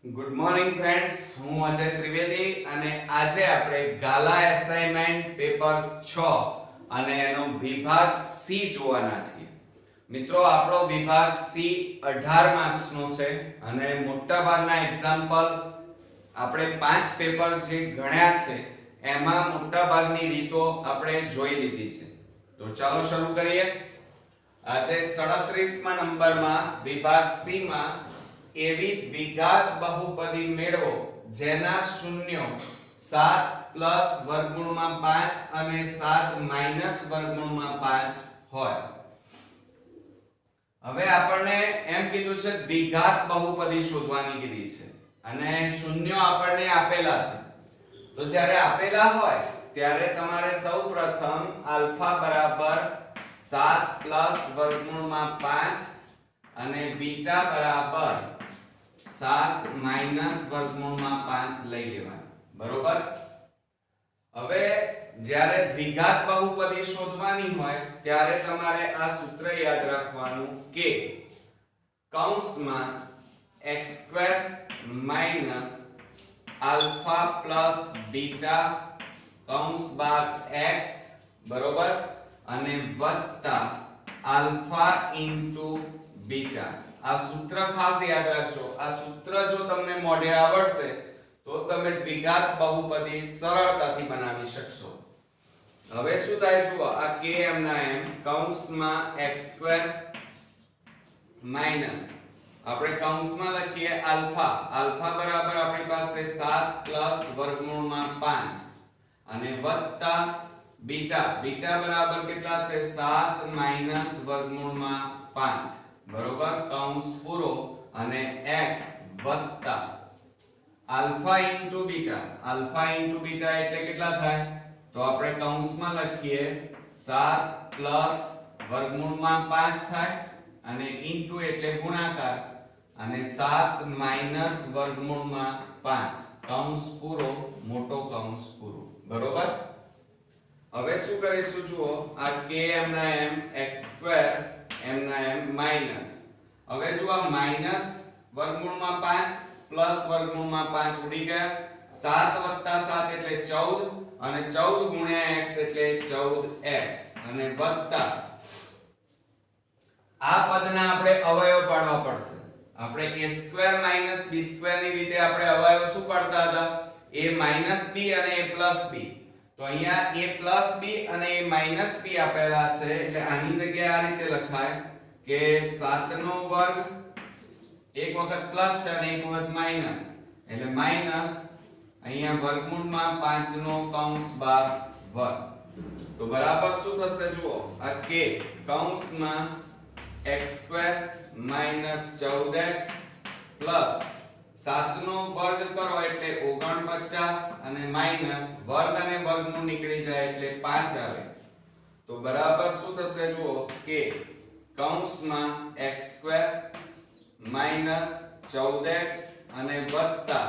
Good morning friends, હું અજય ત્રિવેદી અને આજે આપણે ગાલા એસાઇનમેન્ટ પેપર 6 અને એનો વિભાગ સી જોવાના છીએ. મિત્રો, આપણો વિભાગ સી 18 માર્ક્સનો છે અને મોટા ભાગના એક્ઝામ્પલ આપણે 5 પેપર જે ગણ્યા છે એમાં મોટા ભાગની રીતો આપણે જોઈ લીધી છે. તો ચાલો શરૂ કરીએ. આજે 37મા નંબરમાં વિભાગ સી માં એવી દ્વિઘાત બહુપદી મેળવો જેના શૂન્યો 7 વર્ગમૂળમાં 5 અને 7 વર્ગમૂળમાં 5 હોય. હવે આપણને એમ કીધું છે દ્વિઘાત બહુપદી શોધવાની કીધી છે અને શૂન્યો આપણને આપેલા છે. તો જ્યારે આપેલા હોય ત્યારે તમારે સૌપ્રથમ આલ્ફા બરાબર 7 વર્ગમૂળમાં 5 અને બીટા બરાબર 7 વર્ગમૂળમાં 5 લઈ લેવાનું. બરોબર. હવે જ્યારે દ્વિઘાત બહુપદી શોધવાની હોય ત્યારે તમારે આ સૂત્ર યાદ રાખવાનું કે કૌંસમાં x² આલ્ફા પ્લસ બીટા કૌંસ બાદ x બરોબર અને વત્તા આલ્ફા ઇન્ટુ બીટા. આ સૂત્ર ખાસ યાદ રાખજો. આ સૂત્ર જો તમને મોઢે આવડશે તો તમે દ્વિઘાત બહુપદી સરળતાથી બનાવી શકશો. હવે શું થાય જુઓ, આ k ના m કૌંસમાં x² માઈનસ આપણે કૌંસમાં લખીએ આલ્ફા. આલ્ફા બરાબર આપણી પાસે 7 વર્ગમૂળમાં 5 અને વત્તા બીટા. બીટા બરાબર કેટલા છે? 7 વર્ગમૂળમાં 5 બરોબર. કૌંસ પૂરો અને x વત્તા alpha into beta. Alpha into beta એટલે કેટલા થાય? તો આપણે કૌંસમાં લખીએ 7 વર્ગમૂળમાં 5 થાય અને ઇન્ટુ એટલે ગુણાકાર અને 7 વર્ગમૂળમાં 5 કૌંસ પૂરો મોટો કૌંસ પૂરો. બરોબર. હવે શું કરીશું જુઓ, આ k ના m x² m ના m માઈનસ. હવે જો આ માઈનસ વર્ગમૂળમાં 5 પ્લસ વર્ગમૂળમાં 5 ઉડી ગયા. 7 7 એટલે 14 અને 14 ગુણ્યા x એટલે 14x અને વત્તા આ પદના આપણે અવયવ પાડવા પડશે. આપણે a² b² ની રીતે આપણે અવયવ શું પાડતા હતા? a b અને a b. તો અહીંયા a b અને a b આપેલા છે એટલે આની જગ્યાએ આ રીતે લખાય કે 7 નો વર્ગ એક વખત પ્લસ છે અને એક વખત માઈનસ એટલે માઈનસ અહીંયા વર્ગમૂળમાં 5 નો કૌંસ બાદ વર્ગ. તો બરાબર શું થશે જુઓ, આ k કૌંસમાં x² 14x પ્લસ 7 નો વર્ગ કરો એટલે 49 અને માઈનસ વર્ગ અને વર્ગમૂળ નીકળી જાય એટલે 5 આવે. તો બરાબર શું થશે જુઓ કે કૌંસમાં x² 14x અને વત્તા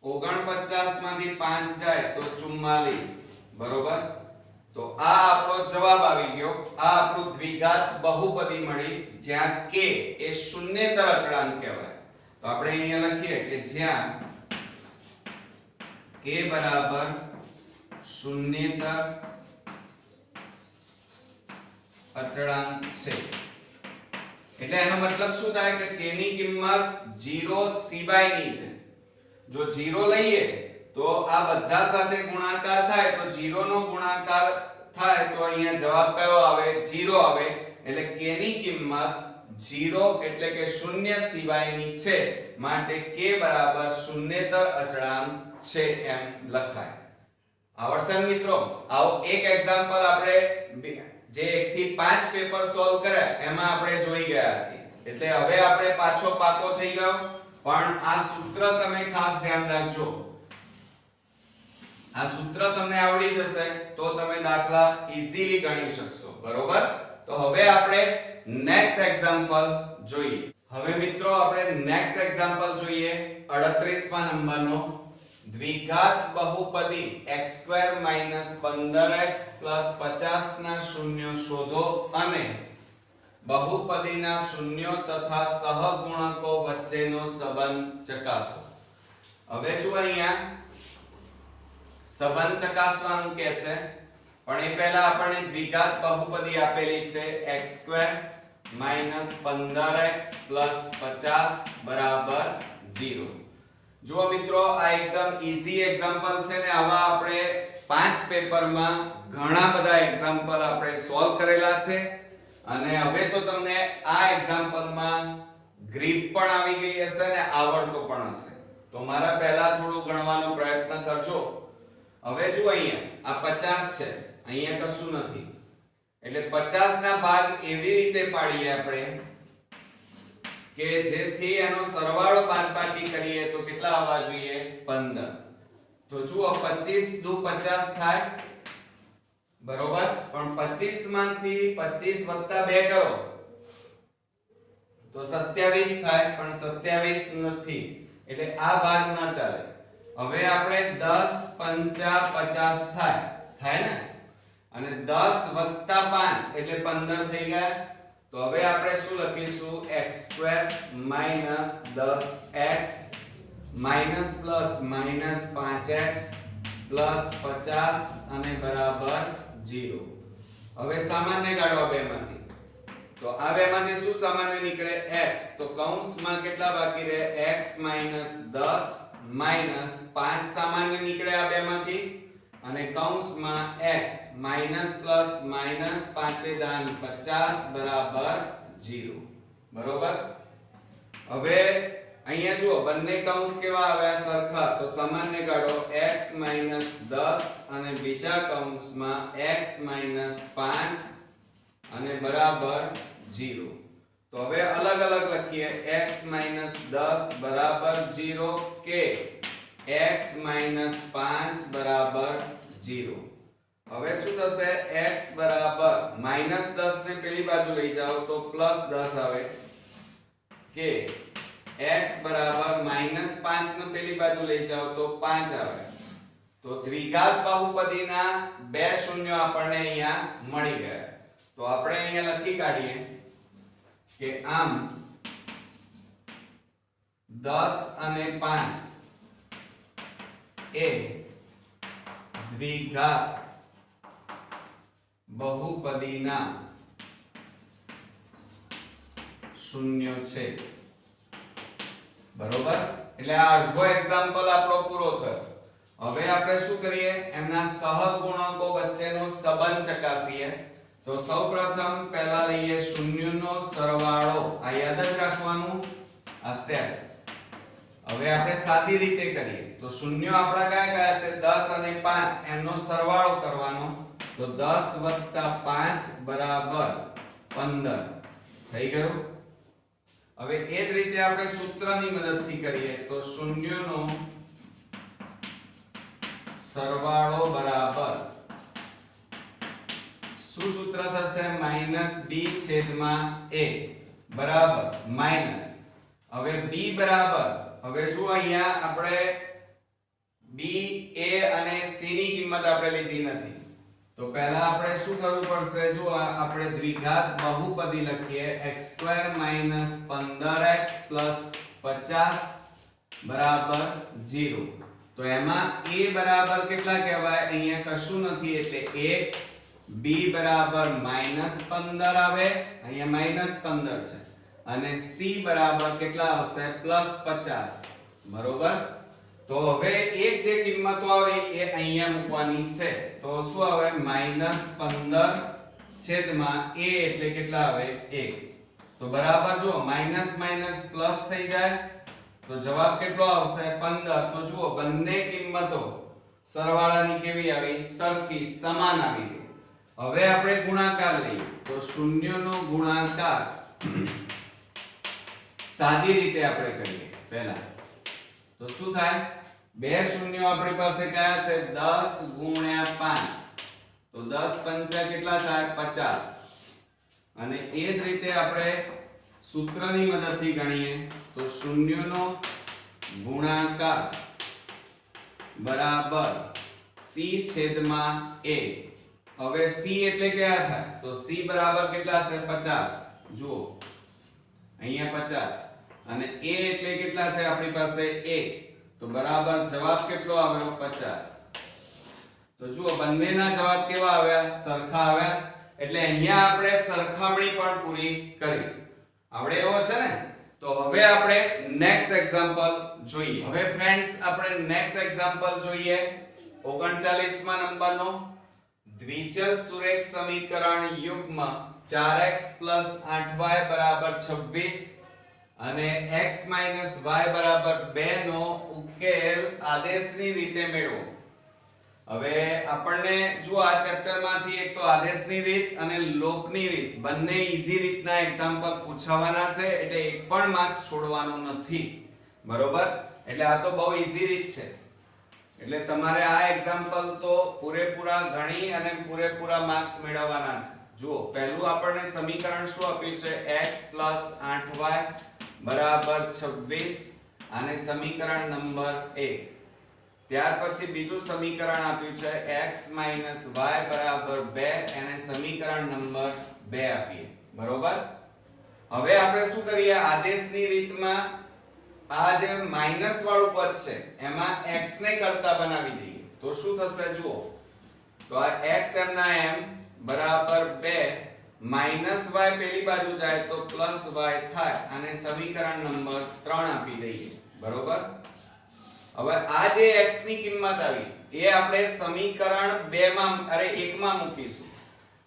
49 માંથી 5 જાય તો 44. બરોબર. તો આ આપણો જવાબ આવી ગયો. આ આપણું દ્વિઘાત બહુપદી મળી જ્યાં k એ શૂન્યેતર અચળાંક કહેવાય. તો આપણે અહીંયા લખીએ કે જ્યાં k બરાબર શૂન્યેતર અચળાંક છે. એટલે એનો મતલબ શું થાય કે k ની કિંમત 0 સિવાયની છે. જો 0 લઈએ તો આ બધા સાથે ગુણાકાર થાય તો 0 નો ગુણાકાર થાય તો અહીંયા જવાબ કયો આવે? 0 આવે. એટલે k ની કિંમત 0 એટલે કે શૂન્ય સિવાયની છે માટે k બરાબર શૂન્યેતર અચળાંક છે એમ લખાય. આવડશે મિત્રો? આવો એક એક્ઝામ્પલ આપણે જે 1 થી 5 પેપર સોલ્વ કર્યા એમાં આપણે જોઈ ગયા છીએ. એટલે હવે આપણે પાછો પાકો થઈ ગયો. પણ આ સૂત્ર તમે ખાસ ધ્યાન રાખજો. આ સૂત્ર તમને આવડી જશે તો તમે દાખલા ઈઝીલી ગણી શકશો. બરોબર. તો હવે આપણે નેક્સ્ટ એક્ઝામ્પલ જોઈએ. હવે મિત્રો આપણે નેક્સ્ટ એક્ઝામ્પલ જોઈએ 38મા નંબરનો. દ્વિઘાત બહુપદી x² 15x 50 ના શૂન્યો શોધો અને બહુપદીના શૂન્યો તથા સહગુણકો વચ્ચેનો સંબંધ ચકાસો. હવે જો અહીંયા સંબંધ ચકાસવાનું કે છે, પણ એ પહેલા આપણને દ્વિઘાત બહુપદી આપેલી છે x² - 15x + 50 બરાબર 0. જો મિત્રો આ એકદમ ઈઝી એક્ઝામ્પલ છે ને, આવા આપણે 5 પેપરમાં ઘણા બધા એક્ઝામ્પલ આપણે સોલ્વ કરેલા છે અને હવે તો તમને આ એક્ઝામ્પલમાં ગ્રીપ પણ આવી ગઈ હશે ને આવડતો પણ હશે. તો મારા પહેલા થોડું ગણવાનો પ્રયત્ન કરજો. હવે જો અહીંયા આ 50 છે, અહીંયા કશું નથી, એટલે 50 ના ભાગ એવી રીતે પાડીએ આપણે કે જેથી એનો સરવાળો બાદબાકી કરીએ તો કેટલા આવવા જોઈએ? 15. તો જુઓ 25 દુ 50 થાય બરોબર, પણ 25 માંથી 25 + 2 કરો તો 27 થાય, પણ 27 નથી એટલે આ ભાગ ન ચાલે. હવે આપણે 10 પંચા 50 થાય ને, અને 10 + 5 એટલે 15 થઈ ગયા. તો હવે આપણે શું લખીશું? x² - 10x - +/-5x + 50 અને બરાબર 0. હવે સામાન્ય કાઢો બેમાંથી. તો આ બેમાંથી શું સામાન્ય નીકળે? x. તો કૌંસમાં કેટલા બાકી રહે? x - 10 - 5 સામાન્ય નીકળે આ બેમાંથી, અને કૌંસમાં x - +/-5 બરાબર 0. બરોબર. હવે અહીંયા જુઓ બંને કૌંસ કેવા આવ્યા? સરખા. તો સામાન્ય કાઢો x - 10 અને બીજા કૌંસમાં x - 5 અને બરાબર 0. તો હવે અલગ અલગ લખીએ. x - 10 બરાબર 0 કે x - 5 બરાબર 0. હવે શું થશે? x બરાબર -10 ને પેલી બાજુ લઈ જાઓ તો +10 આવે, કે x બરાબર -5 ને પેલી બાજુ લઈ જાઓ તો 5 આવે. તો દ્વિઘાત બહુપદીના બે શૂન્યો આપણને અહીંયા મળી ગયા. તો આપણે અહીંયા લખી કાઢીએ કે આમ 10 અને 5 એ દ્વિઘાત બહુપદીના શૂન્યો છે. બરોબર. એટલે આ અડધો એક્ઝામ્પલ આપણો પૂરો થયો. હવે આપણે શું કરીએ? એમના સહગુણકો વચ્ચેનો સંબંધ ચકાસીએ. તો સૌપ્રથમ પહેલા લઈએ શૂન્યનો સરવાળો. આ યાદ જ રાખવાનું આ સ્ટેપ. હવે આપણે સાદી રીતે કરીએ તો શૂન્યો આપણા કયા કયા છે? 10 અને 5, એમનો સરવાળો કરવાનો. તો 10 + 5 બરાબર 15 થઈ ગયું. હવે એ જ રીતે આપણે સૂત્રની મદદથી કરીએ તો શૂન્યનો સરવાળો બરાબર શું સૂત્ર થશે? -b/a બરાબર માઈનસ. હવે b બરાબર, હવે જો અહીંયા આપણે b, a અને c ની કિંમત આપણે લીધી નથી. તો પહેલા આપણે શું કરવું પડશે? જો આપણે દ્વિઘાત બહુપદી લખીએ x² - 15x + 50 બરાબર 0. તો એમાં a બરાબર કેટલા કહેવાય? અહીંયા કશું નથી એટલે 1. b બરાબર -15 આવે, અહીંયા -15 છે, અને c બરાબર કેટલા આવશે? +50. બરોબર. તો હવે એક જે કિંમતો આવે એ અહીંયા મૂકવાની છે. તો શું આવે? -15 છેદમાં a એટલે કેટલા આવે? 1. તો બરાબર જો માઈનસ માઈનસ પ્લસ થઈ જાય તો જવાબ કેટલો આવશે? 15. તો જુઓ બંને કિંમતો સરવાળાની કેવી આવી? સરખી, સમાન આવી ગઈ. હવે આપણે ગુણાકાર લઈએ તો શૂન્યનો ગુણાકાર સાદી રીતે આપણે કરીએ પહેલા. તો શું થાય? બે શૂન્યો આપણી પાસે કયા છે? 10 × 5. તો 10 પંચા કેટલા થાય? 50. અને એ જ રીતે આપણે સૂત્રની મદદથી ગણીએ તો શૂન્યનો ગુણાકાર બરાબર c/a. હવે c એટલે કયા થાય? તો c બરાબર કેટલા છે? 50. જુઓ અહીંયા 50 અને a એટલે કેટલા છે આપણી પાસે? 1. તો બરાબર જવાબ કેટલો આવ્યો 50. તો જુઓ બંનેના જવાબ કેવા આવ્યા? સરખા આવ્યા. એટલે અહીંયા આપણે સરખામણી પણ પૂરી કરી. આપણે એવો છે ને? તો હવે આપણે નેક્સ્ટ એક્ઝામ્પલ જોઈએ. હવે ફ્રેન્ડ્સ આપણે નેક્સ્ટ એક્ઝામ્પલ જોઈએ 39મા નંબરનો. દ્વિચલ સુરેખ સમીકરણ યુગ્મ 4x 8y 26 અને x y 2 નો ઉકેલ આદેશની રીતે મેળવો. હવે આપણને જો આ ચેપ્ટર માંથી એક તો આદેશની રીત અને લોપની રીત બંને ઈઝી રીતના એક્ઝામ્પલ પૂછાવાના છે, એટલે એક પણ માર્ક્સ છોડવાનો નથી. બરોબર? એટલે આ તો બહુ ઈઝી રીત છે. એટલે તમારે આ એક્ઝામ્પલ તો પૂરેપૂરા ગણી અને પૂરેપૂરા માર્ક્સ મેળવવાના છે. જુઓ પહેલું આપણને સમીકરણ શું આપ્યું છે? x 8y 26 અને સમીકરણ નંબર 1. ત્યાર પછી બીજું સમીકરણ આપ્યું છે x y 2 અને સમીકરણ નંબર 2 આપીએ. બરોબર? હવે આપણે શું કરીએ? આદેશની રીતમાં આ જે માઈનસ વાળું પદ છે એમાં x ને કરતા બનાવી દઈએ. તો શું થશે? જુઓ તો આ x m ના m બરાબર 2 માઈનસ y પેલી બાજુ જાય તો પ્લસ y થાય અને સમીકરણ નંબર 3 આપી દઈએ. બરોબર? હવે આ જે x ની કિંમત આવી એ આપણે સમીકરણ 2 માં 1 માં મૂકીશું.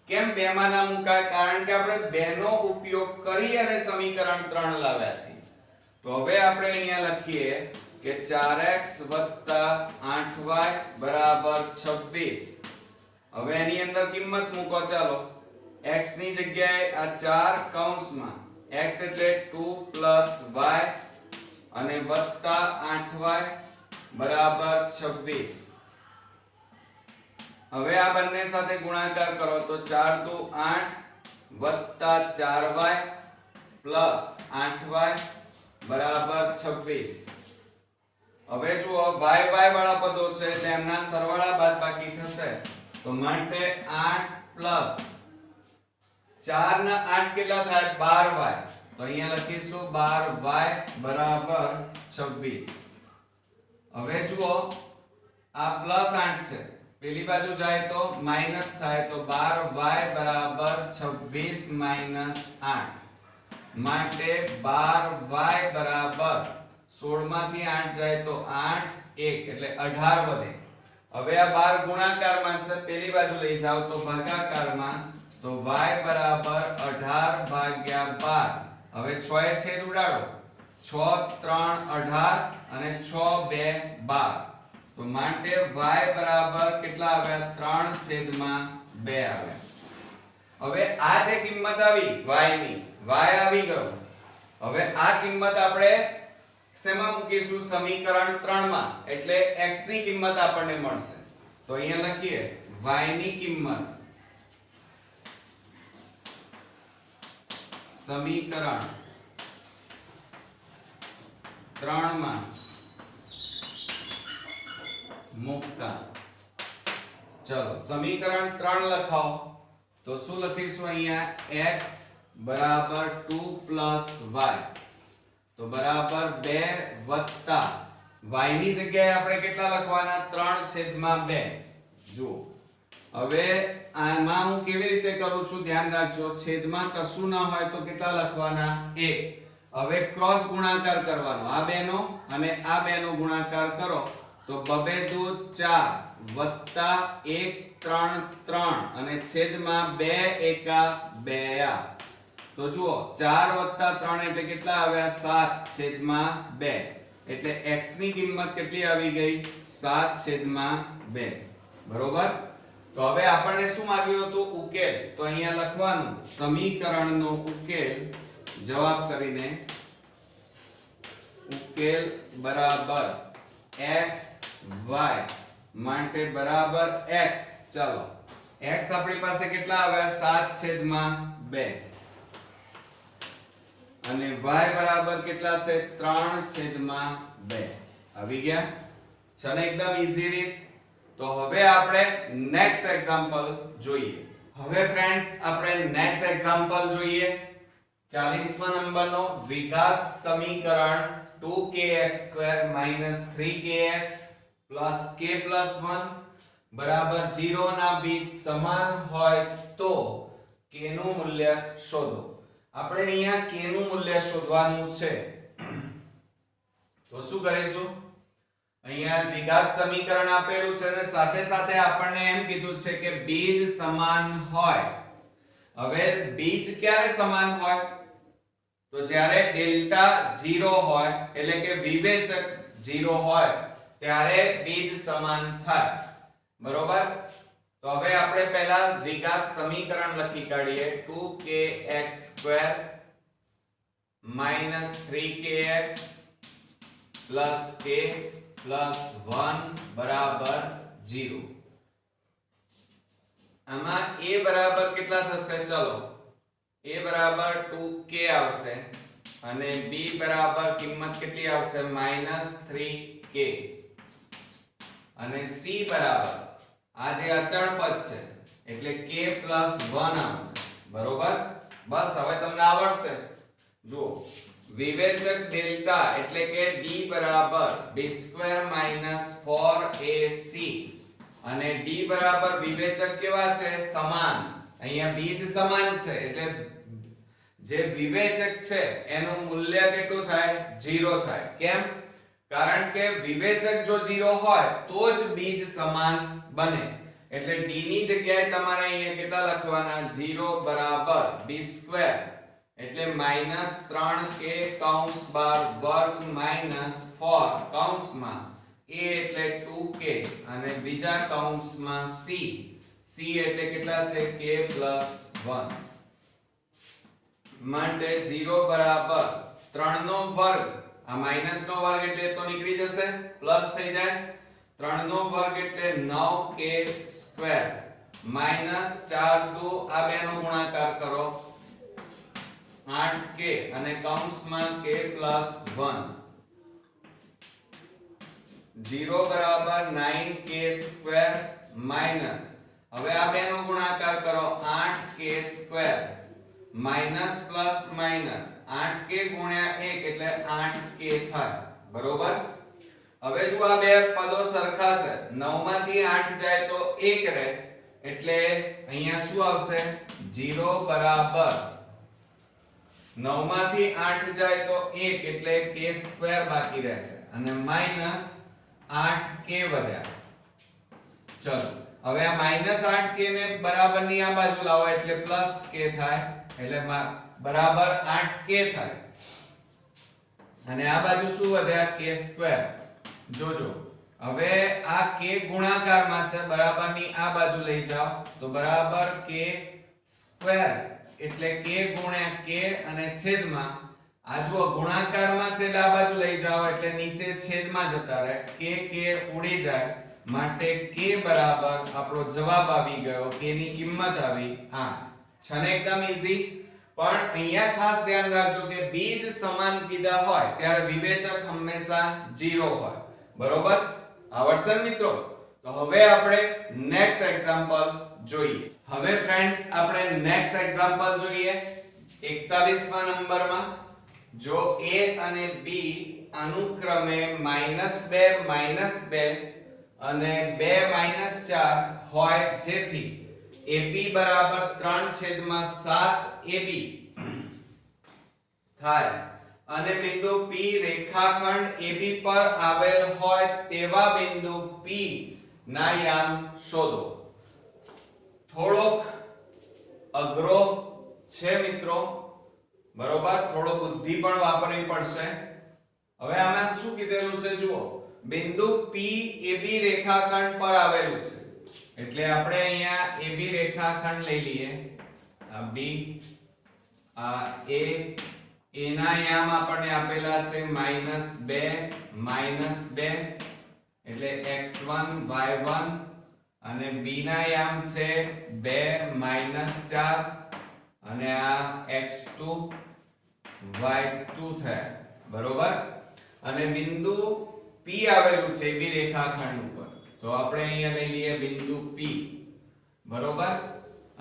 કેમ 2 માં ના મુકાય? કારણ કે આપણે 2 નો ઉપયોગ કરી અને સમીકરણ 3 લાવ્યા છીએ. તો હવે આપણે અહીંયા લખીએ કે 4x 8y 26. હવે એની અંદર કિંમત મૂકો. ચાલો x ની જગ્યાએ આ 4 કૌંસમાં x એટલે 2 y અને વત્તા 8y બરાબર 26. હવે આ બંને સાથે ગુણાકાર કરો તો 4 દુ 8 વત્તા 4y પ્લસ 8y બરાબર 26. હવે જુઓ y y વાળા પદો છે એટલે એમના સરવાળા બાદબાકી થશે. તો માટે 8 પ્લસ 4 ના 8 કેટલા થાય? 12y. તો અહીંયા લખીશું 12y બરાબર 26. હવે જુઓ આ પ્લસ 8 છે, પેલી બાજુ જાય તો માઈનસ થાય, તો 12y બરાબર 26 માઈનસ 8 માટે 12y બરાબર 16 માંથી 8 જાય તો 8 1 એટલે 18 વધે. હવે આ 12 ગુણાકારમાં છે, પેલી બાજુ લઈ જાવ તો ભાગાકારમાં, તો y બરાબર 18 ભાગ્યા 12. હવે 6 એ છેદ ઉડાડો, 6 3 18 અને 6 2 12. તો માટે y બરાબર કેટલા આવ્યા? 3/2 આવ્યા. હવે આ જે કિંમત આવી y ની, y આવી ગયો. હવે આ કિંમત આપણે શેમાં મૂકીશું? સમીકરણ 3 માં. એટલે x ની કિંમત આપણને મળશે. તો અહીંયા લખીએ y ની કિંમત સમીકરણ 3 માં મૂકતા. ચલો સમીકરણ 3 લખાવો. તો શું લખીશું અહીંયા? x બરાબર 2 y તો બરાબર 2 વત્તા y ની જગ્યાએ આપણે કેટલા લખવાના? 3/2. જુઓ હવે આમાં હું કેવી રીતે કરું છું ધ્યાન રાખજો. છેદમાં કશું ના હોય તો કેટલા લખવાના? 1. હવે ક્રોસ ગુણાકાર કરવાનો. આ બેનો અને આ બેનો ગુણાકાર કરો તો 2 દુ 4 વત્તા 1 3 3 અને છેદમાં 2 એકા 2. તો જુઓ 4 વત્તા 3 એટલે કેટલા આવ્યા? 7/2. એટલે x ની કિંમત કેટલી આવી ગઈ? 7/2. બરોબર? તો હવે આપણને શું માંગ્યું હતું? ઉકેલ. તો અહીંયા લખવાનું સમીકરણનો ઉકેલ જવાબ કરીને ઉકેલ બરાબર x y માટે બરાબર x. ચાલો x આપણી પાસે કેટલા આવ્યા? 7/2 અને y બરાબર કેટલા છે? 3/2 આવી ગયા. ચલો એકદમ ઈઝી રીત. તો હવે આપણે નેક્સ્ટ એક્ઝામ્પલ જોઈએ. હવે ફ્રેન્ડ્સ આપણે નેક્સ્ટ એક્ઝામ્પલ જોઈએ 40મા નંબરનો દ્વિઘાત સમીકરણ 2kx² - 3kx plus k plus 1 બરાબર 0 ના બીજ સમાન હોય તો k નું મૂલ્ય શોધો. આપણે અહીંયા k નું મૂલ્ય શોધવાનું છે. તો શું કરીશું? અહીંયા દ્વિઘાત સમીકરણ આપેલું છે અને સાથે સાથે આપણને એમ કીધું છે કે બીજ સમાન હોય. હવે બીજ ક્યારે સમાન હોય? તો જ્યારે ડેલ્ટા 0 હોય એટલે કે વિવેચક 0 હોય ત્યારે બીજ સમાન થાય. બરોબર? તો હવે આપણે પહેલા દ્વિઘાત સમીકરણ લખી કાઢીએ. 2kx² - 3kx plus k plus 1 બરાબર 0. આમાં a બરાબર કેટલા થશે? ચલો a બરાબર 2k આવશે અને b બરાબર કિંમત કેટલી આવશે? -3k અને c બરાબર આ જે અચળ પદ છે એટલે k plus 1 આવશે. બરોબર? બસ હવે તમને આવડશે. જુઓ વિવેચક ડેલ્ટા એટલે કે d બરાબર b² - 4ac અને d બરાબર વિવેચક કેવા છે? સમાન. અહીંયા બીજ સમાન છે એટલે જે વિવેચક છે એનું મૂલ્ય કેટલું થાય? 0 થાય. કેમ? કારણ કે વિવેચક જો 0 હોય તો જ બીજ સમાન બને. એટલે d ની જગ્યાએ તમારે અહીંયા કેટલા લખવાના? 0 બરાબર b² એટલે -3k કૌંસ બાર વર્ગ -4 કૌંસમાં a એટલે 2k અને બીજા કૌંસમાં c એટલે કેટલા છે? k + 1 માટે 0 બરાબર 3 નો વર્ગ. આ માઈનસ નો વર્ગ એટલે તો નીકળી જશે, પ્લસ થઈ જાય. 3 નો વર્ગ એટલે 9k² -4 દુ આ બે નો ગુણાકાર કરો 8k અને કૌંસમાં k + 1 0 બરાબર 9k² માઈનસ હવે આ બે નો ગુણાકાર કરો 8k² minus plus minus 8k ગુણ્યા 1 એટલે 8k થાય. બરોબર? હવે જો આ બે પદો સરખા છે 9 માંથી 8 જાય તો 1 રહે એટલે અહીંયા શું આવશે? 0 બરાબર 9 માંથી 8 જાય તો 1 એટલે k² બાકી રહેશે અને માઈનસ 8k વધ્યા. ચલો હવે આ -8k ને બરાબર ની આ બાજુ લાવો એટલે +k થાય એટલે બરાબર 8k થાય અને આ બાજુ શું વધ્યા? k². જોજો હવે આ k ગુણાકારમાં છે બરાબર ની આ બાજુ લઈ જાઓ તો બરાબર k² એટલે k ગુણ્યા k અને છેદમાં આ જો ગુણાકારમાં છે એટલે આ બાજુ લઈ જાઓ એટલે નીચે છેદમાં જતા રહે k ઉડી જાય માટે k બરાબર આપણો જવાબ આવી ગયો. k ની કિંમત આવી 8. છે ને એકદમ ઈઝી. પણ અહીંયા ખાસ ધ્યાન રાખજો કે બીજ સમાન કીધા હોય ત્યારે વિવેચક હંમેશા 0 હોય. બરોબર? આવડશે મિત્રો? તો હવે આપણે નેક્સ્ટ એક્ઝામ્પલ જોઈએ. હવે ફ્રેન્ડ્સ આપણે નેક્સ્ટ એક્ઝામ્પલ જોઈએ 41મા નંબરમાં. જો a અને b અનુક્રમે -2 -2 અને 2 -4 હોય જેથી AP બરાબર 3/7 AB થાય અને બિંદુ P રેખાખંડ AB પર આવેલ હોય તેવા બિંદુ P ના યામ શોધો. થોડોક અઘરો છે મિત્રો. બરોબર? થોડો બુદ્ધિ પણ વાપરવી પડશે. હવે આમાં શું કીધેલું છે જુઓ. બિંદુ P AB રેખાખંડ પર આવેલું છે એટલે આપણે અહીંયા AB રેખાખંડ લઈ લઈએ. આ B આ A ના યામ આપણને આપેલા છે -2 એટલે x1 y1 અને B ના યામ છે 2 4 અને આ x2 y2 થાય. બરોબર? અને બિંદુ P આવેલું છે AB રેખાખંડ ઉપર તો આપણે અહીંયા લઈ લઈએ બિંદુ P. બરોબર?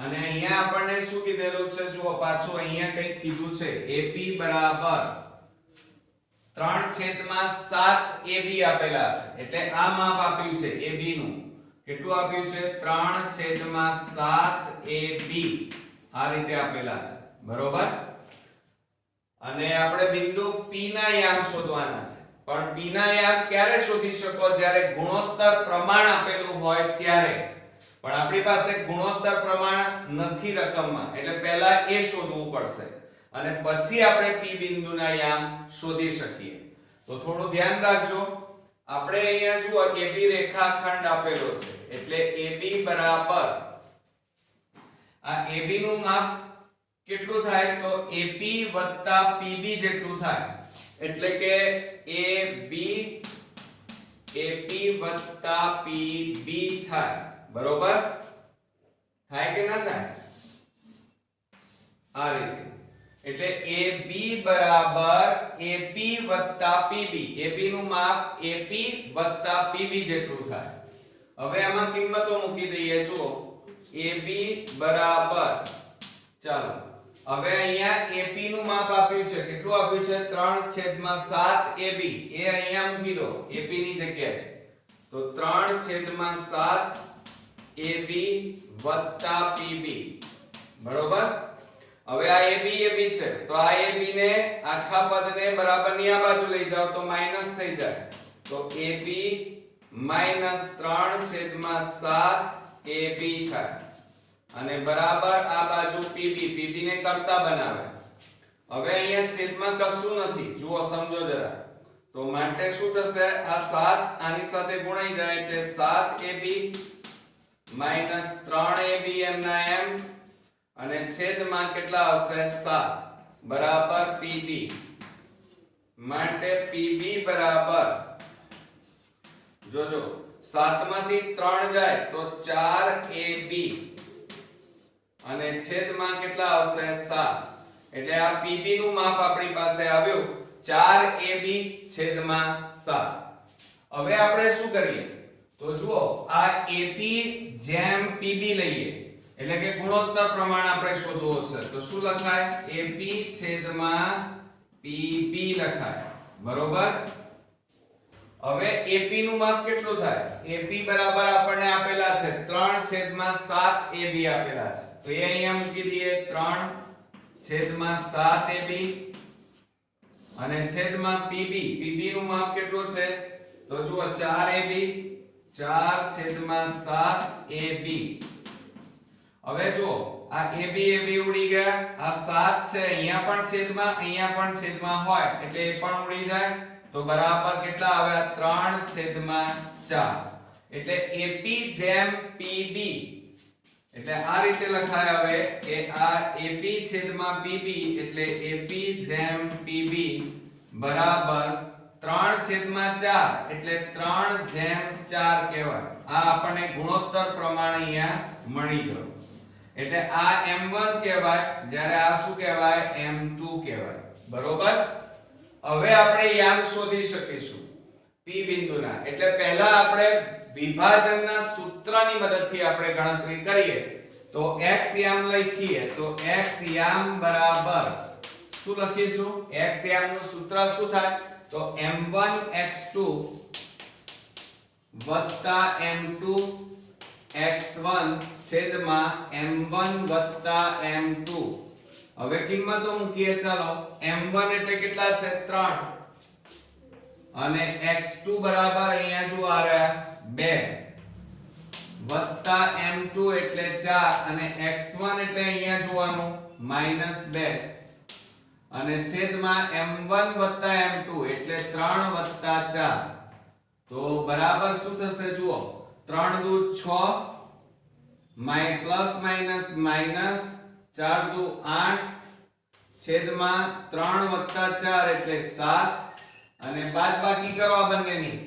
અને અહીંયા આપણને શું કીધેલું છે જુઓ પાછું અહીંયા કંઈક કીધું છે AP બરાબર 3/7 AB આપેલા છે એટલે આ માપ આપ્યું છે AB નું કેટલું આપ્યું છે 3/7 AB આ રીતે આપેલા છે બરોબર અને આપણે બિંદુ P ના યામ શોધવાના છે પણ P ના યામ ક્યારે શોધી શકો જ્યારે ગુણોત્તર પ્રમાણ આપેલું હોય ત્યારે પણ આપણી પાસે ગુણોત્તર પ્રમાણ નથી રકમમાં એટલે પહેલા એ શોધવું પડશે અને પછી આપણે P બિંદુના યામ શોધી શકીએ તો થોડું ધ્યાન રાખજો આપણે અહીંયા જુઓ AB રેખાખંડ આપેલો છે એટલે AB બરાબર આ AB નું માપ કેટલું થાય તો AP PB જેટલું થાય એટલે કે AB PB થાય બરોબર થાય કે ના થાય આ રીતે એટલે AB બરાબર AP PB AB નું માપ AP PB જેટલું થાય હવે આમાં કિંમતો મૂકી દઈએ જુઓ AB બરાબર ચાલો હવે અહીંયા AP નું માપ આપ્યું છે કેટલું આપ્યું છે 3/7 AB એ અહીંયા મૂકી દો AP ની જગ્યાએ તો 3/7 AB PB બરોબર હવે આ AB છે તો આ AB ને આખા પદને બરાબરની આ બાજુ લઈ જાઓ તો માઈનસ થઈ જાય તો AB -3/7 AB થાય અને બરાબર આ બાજુ PB ને કરતા બનાવે હવે અહીંયા છેદમાં કશું નથી જુઓ સમજો જરા તો માટે શું થશે આ 7 આની સાથે ગુણાઈ જાય એટલે 7AB -3AB એમના એમ અને છેદમાં કેટલા આવશે 7 બરાબર PB માટે PB બરાબર જોજો 7 માંથી 3 જાય તો 4AB અને છેદમાં કેટલા આવશે 7 એટલે આ PB નું માપ આપણી પાસે આવ્યું 4AB છેદમાં 7 હવે આપણે શું કરીએ તો જુઓ આ AP જેમ PB લઈએ એટલે કે ગુણોત્તર પ્રમાણ આપણે શોધવો છે તો શું લખાય AP છેદમાં PB લખાય બરોબર હવે AP નું માપ કેટલું થાય AP બરાબર આપણને આપેલા છે 3/7 AB આપેલા છે તો એ અહીંયા મૂકી દઈએ 3/7 AB અને છેદમાં PB નું માપ કેટલું છે તો જુઓ 4AB 4/7 AB હવે જુઓ આ AB ઉડી ગયા આ 7 છે અહીંયા પણ છેદમાં હોય એટલે એ પણ ઉડી જાય તો બરાબર કેટલા આવ્યા 3/4 એટલે AP જેમ PB એટલે આ રીતે લખાય હવે કે આ AP છેદમાં PB એટલે AP જેમ PB બરાબર 3/4 એટલે 3/4 કહેવાય આ આપણને ગુણોત્તર પ્રમાણ અહીંયા મળી ગયો એટલે આ M1 કહેવાય જ્યારે આ શું કહેવાય M2 કહેવાય બરોબર હવે આપણે યામ શોધી શકીશું P બિંદુના એટલે પહેલા આપણે વિભાજનના સૂત્રની મદદથી આપણે ગણતરી કરીએ તો x યામ લખીએ તો x યામ બરાબર શું લખીશું x યામનું સૂત્ર શું થાય તો m1x2 m2 x1 છેદમાં m1 m2 હવે કિંમતો મૂકીએ ચાલો m1 એટલે કેટલા છે 3 અને x2 બરાબર અહીંયા જો આ રહ્યા 2 વત્તા m2 એટલે 4 અને x1 એટલે અહીંયા જોવાનું -2 અને છેદમાં m1 m2 એટલે 3 4 તો બરાબર શું થશે જુઓ 3 દુ 6 પ્લસ માઈનસ માઈનસ 4 દુ 8 છેદમાં 3 4 એટલે 7 અને બાદબાકી કરો આ બંનેની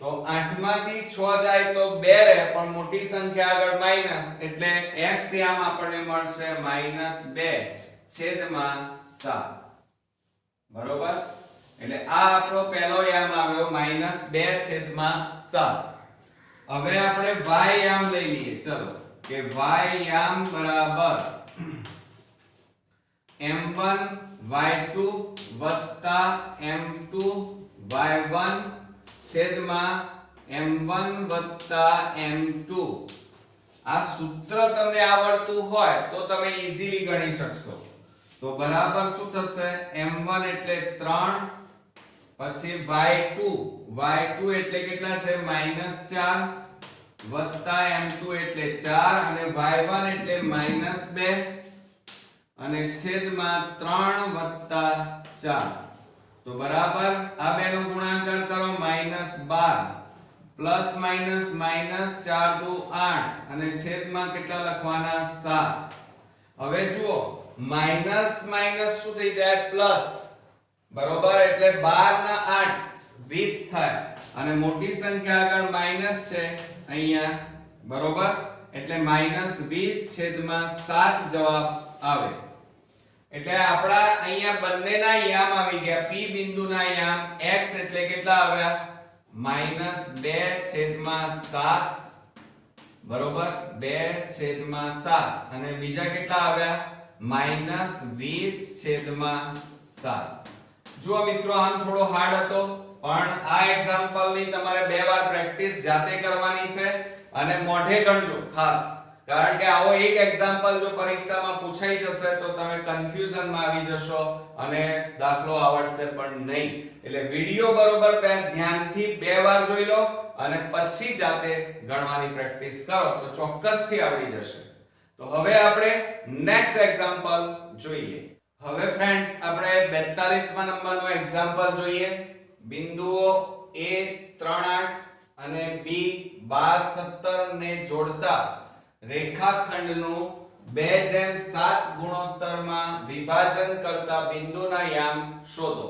તો 8 માંથી 6 જાય તો 2 રહે પણ મોટી સંખ્યા આગળ માઈનસ એટલે x યામ આપણને મળશે -2 છેદમાં 7 બરોબર એટલે આ આપણો પહેલો યામ આવ્યો -2 છેદમાં 7 હવે આપણે y યામ લઈ લઈએ ચલો કે y યામ બરાબર m1 y2 વત્તા m2 y1 છેદમાં m1 વત્તા m2. આ સૂત્ર તમને આવડતું હોય તો તમે ઈઝીલી ગણી શકશો. તો બરાબર શું થશે? m1 એટલે 3, પછી y2 એટલે કેટલા છે? -4 વત્તા m2 એટલે 4 અને y1 એટલે -2 અને છેદમાં 3 વત્તા 4. તો બરાબર આ બેનો ગુણાકાર કરો -12 પ્લસ માઈનસ માઈનસ 4 દુ 8 અને છેદમાં કેટલા લખવાના? 7. હવે જુઓ માઈનસ માઈનસ શું થઈ જાય? પ્લસ. બરોબર, એટલે 12 ના 8 20 થાય અને મોટી સંખ્યા આગળ માઈનસ છે અહીંયા. બરોબર, એટલે -20 છેદમાં 7 જવાબ આવે. એટલે આપડા અહીંયા બંનેના યામ આવી ગયા. P બિંદુના યામ x એટલે કેટલા આવ્યા? -2/7. બરોબર, 2/7 અને બીજા કેટલા આવ્યા? -20/7. જુઓ મિત્રો, આમ થોડો હાર્ડ હતો પણ આ એક્ઝામ્પલ ની તમારે બે વાર પ્રેક્ટિસ જાતે કરવાની છે અને મોઢે ગણજો ખાસ, કારણ કે આવો એક એક્ઝામ્પલ જો પરીક્ષામાં પૂછાઈ જશે તો તમે કન્ફ્યુઝન માં આવી જશો અને દાખલો આવડશે પણ નહીં. એટલે વિડિયો બરોબર ધ્યાનથી બે વાર જોઈ લો અને પછી જાતે ગણવાની પ્રેક્ટિસ કરો તો ચોક્કસથી આવડી જશે. તો હવે આપણે નેક્સ્ટ એક્ઝામ્પલ જોઈએ. હવે ફ્રેન્ડ્સ આપણે 42મા નંબરનો એક્ઝામ્પલ જોઈએ. બિંદુઓ A 3 8 અને B 12 17 ને જોડતા રેખાખંડનું 2:7 ગુણોત્તરમાં વિભાજન કરતા બિંદુના યામ શોધો.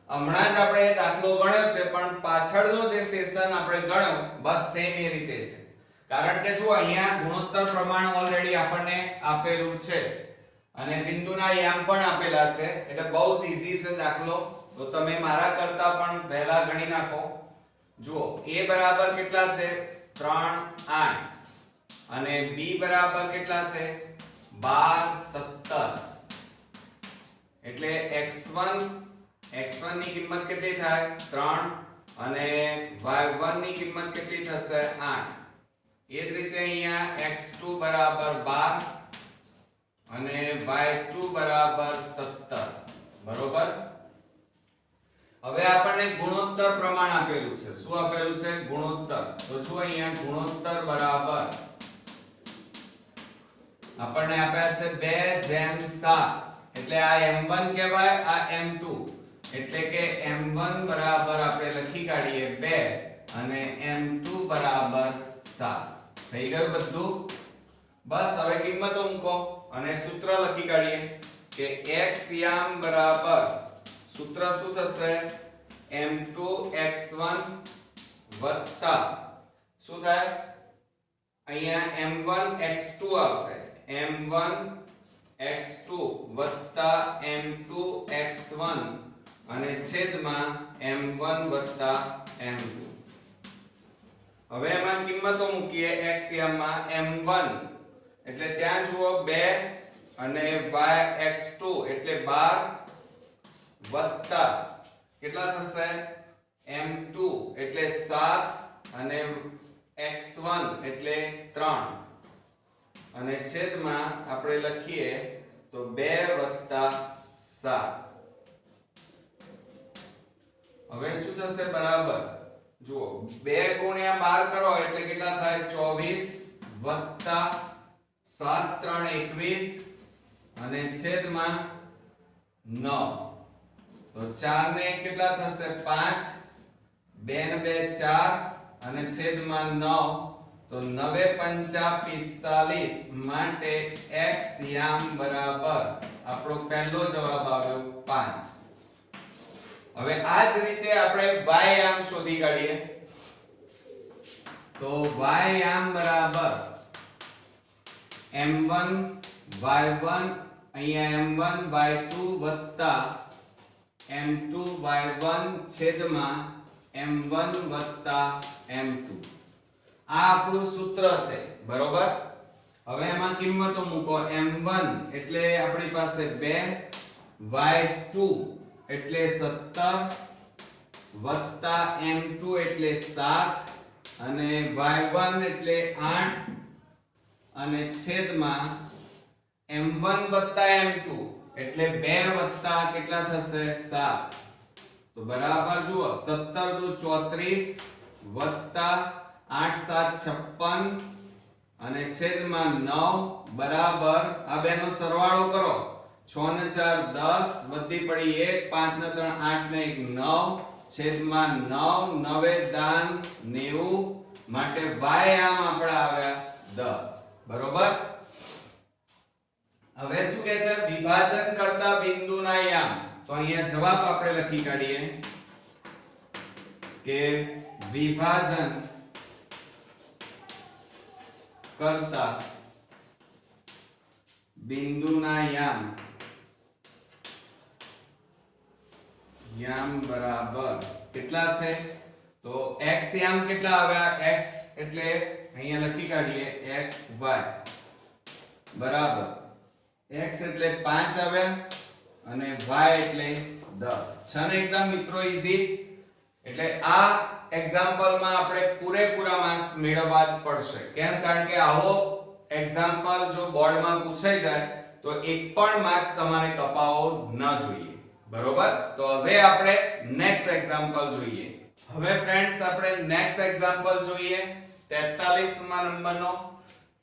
હમણાં જ આપણે દાખલો ગણ્યો છે પણ પાછળનો જે સેશન આપણે ગણ્યો બસ સેમ એ રીતે છે, કારણ કે જો અહીંયા ગુણોત્તર પ્રમાણ ઓલરેડી આપણને આપેલું છે અને બિંદુના યામ પણ આપેલા છે, એટલે બહુ જ ઈઝી છે દાખલો. તો તમે મારા કરતા પણ પહેલા ગણી નાખો. જુઓ, A બરાબર કેટલા છે? 3 8 અને B બરાબર કેટલા છે? 12 17. એટલે x1 ની કિંમત કેટલી થાય? 3 અને y1 ની કિંમત કેટલી થશે? 8. એ જ રીતે અહીંયા x2 બરાબર 12 અને y2 બરાબર 17. બરોબર, હવે આપણને ગુણોત્તર પ્રમાણ આપેલું છે. શું આપેલું છે? ગુણોત્તર. તો જો અહીંયા ગુણોત્તર બરાબર આપણને આપ્યા છે 2:7. એટલે આ m1 કહેવાય, આ m2. એટલે કે m1 બરાબર આપણે લખી કાઢીએ 2 અને m2 બરાબર 7. થઈ ગયું બધું? બસ હવે કિંમતો મૂકો અને સૂત્ર લખી કાઢીએ કે x યામ બરાબર સૂત્ર શું થશે? m2x1 વત્તા શું થાય? અહીંયા m1x2 આવશે. m1x2 વત્તા m2x1 અને છેદમાં m1 વત્તા m2. હવે એમાં કિંમતો મૂકીએ. x યામમાં m1 એટલે ત્યાં જુઓ 2 અને yx2 એટલે 12 વત્તા કેટલા થશે? m2 એટલે 7 અને x1 એટલે 3 અને છેદમાં આપણે લખીએ તો 2 વત્તા 7. હવે શું થશે? બરાબર જુઓ, 2 ગુણ્યા 12 કરો એટલે કેટલા થાય? 24 વત્તા 7 3 21 અને છેદમાં 9. તો 4 ને કેટલા થશે? 5 2 ને 2 4 અને છેદમાં 9. તો 9 5 45 માટે x યામ બરાબર આપણો પહેલો જવાબ આવ્યો 5. હવે આ જ રીતે આપણે y યામ શોધી કાઢીએ. તો y યામ બરાબર m1 y1 અહીંયા m1 y2 વત્તા m2 y1 છેદમાં m1 વત્તા m2. આ આપણું સૂત્ર છે. બરોબર, હવે એમાં કિંમતો મૂકો. m1 એટલે આપણી પાસે 2 y2 એટલે 17 વત્તા m2 એટલે 7 અને y1 એટલે 8 અને છેદમાં m1 વત્તા m2 એટલે 2 વત્તા કેટલા થશે 7 તો બરાબર જુઓ 17 દુ 34 વત્તા 8 7 56 અને છેદમાં 9 બરાબર આ બેનો સરવાળો કરો 6 ને 4 10 વધી પડી 1 5 ને 3 8 ને 1 9 છેદમાં 9 9 દાન 90 માટે y આમ આપડા આવ્યા 10 બરોબર હવે શું કહે છે વિભાજન કરતા બિંદુના યામ તો અહીંયા જવાબ આપણે લખી કાઢીએ કે વિભાજન કરતા બિંદુના યામ બરાબર કેટલા છે તો x યામ કેટલા આવ્યા x એટલે અહીંયા લખી કાઢીએ xy બરાબર x એટલે 5 આવ્યા અને y એટલે 10 છે ને એકદમ મિત્રો ઈઝી એટલે આ એક્ઝામ્પલમાં આપણે પૂરેપૂરા માર્ક્સ મેળવવા જ પડશે કેમ કારણ કે આવો એક્ઝામ્પલ જો બોર્ડમાં પૂછાઈ જાય તો એક પણ માર્ક્સ તમારે કપાવવો ન જોઈએ બરોબર તો હવે આપણે નેક્સ્ટ એક્ઝામ્પલ જોઈએ હવે ફ્રેન્ડ્સ આપણે નેક્સ્ટ એક્ઝામ્પલ જોઈએ 43મા નંબરનો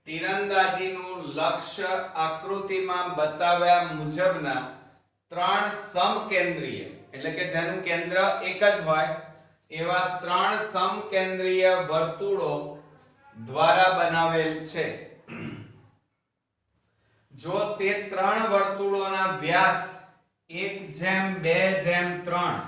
તીરંદાજીનું લક્ષ્ય આકૃતિમાં બતાવ્યા મુજબના ત્રણ સમકેન્દ્રીય એટલે કે જેનું કેન્દ્ર એક જ હોય એવા ત્રણ સમકેન્દ્રીય વર્તુળો દ્વારા બનાવેલ છે જો તે ત્રણ વર્તુળોના વ્યાસ 1:2:3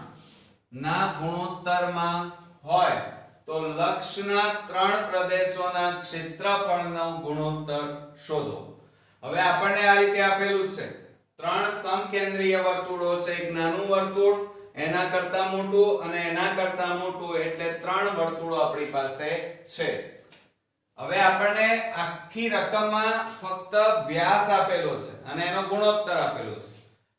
ના ગુણોત્તરમાં હોય તો લક્ષના ત્રણ પ્રદેશોના ક્ષેત્રફળનો ગુણોત્તર શોધો હવે આપણને આ રીતે આપેલું છે ત્રણ સમકેન્દ્રીય વર્તુળો છે એક નાનું વર્તુળ એના કરતા મોટું અને એના કરતા મોટું એટલે ત્રણ વર્તુળો આપણી પાસે છે હવે આપણને આખી રકમમાં ફક્ત વ્યાસ આપેલો છે અને એનો ગુણોત્તર આપેલો છે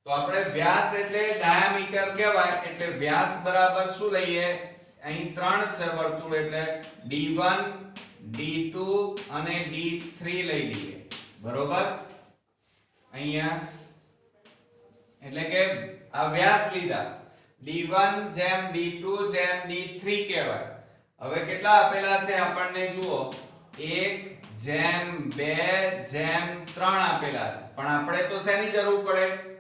તો આપણે વ્યાસ એટલે ડાયામીટર કહેવાય એટલે વ્યાસ બરાબર શું લઈએ અહીં ત્રણ છે વર્તુળ એટલે d1 d2 અને d3 લઈ લઈએ બરોબર અહીંયા એટલે કે આ વ્યાસ લીધા d1 જેમ d2 જેમ d3 કહેવાય હવે કેટલા આપેલા છે આપણને જુઓ 1:2:3 આપેલા છે પણ આપણે તો શેની જરૂર પડે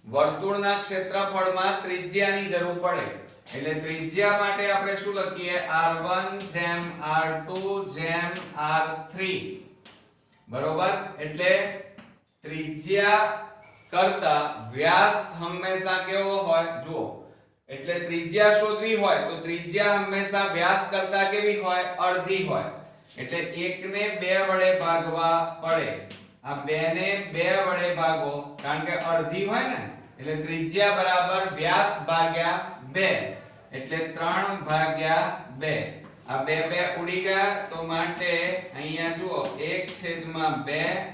વર્તુળના ક્ષેત્રફળમાં ત્રિજ્યાની જરૂર પડે એટલે ત્રિજ્યા માટે આપણે શું લખીએ r1 જેમ r2 જેમ r3 બરોબર એટલે ત્રિજ્યા કરતા વ્યાસ હંમેશા કેવો હોય જુઓ એટલે ત્રિજ્યા શોધવી હોય તો ત્રિજ્યા હંમેશા વ્યાસ કરતા કેવી હોય અડધી હોય એટલે 1 ને 2 વડે ભાગવા પડે આ 2 ને 2 વડે ભાગો કારણ કે અડધી હોય ને એટલે ત્રિજ્યા બરાબર વ્યાસ ભાગ્યા 2 એટલે 3/2 આ 2 ઉડી ગયા તો માટે અહીંયા જુઓ 1/2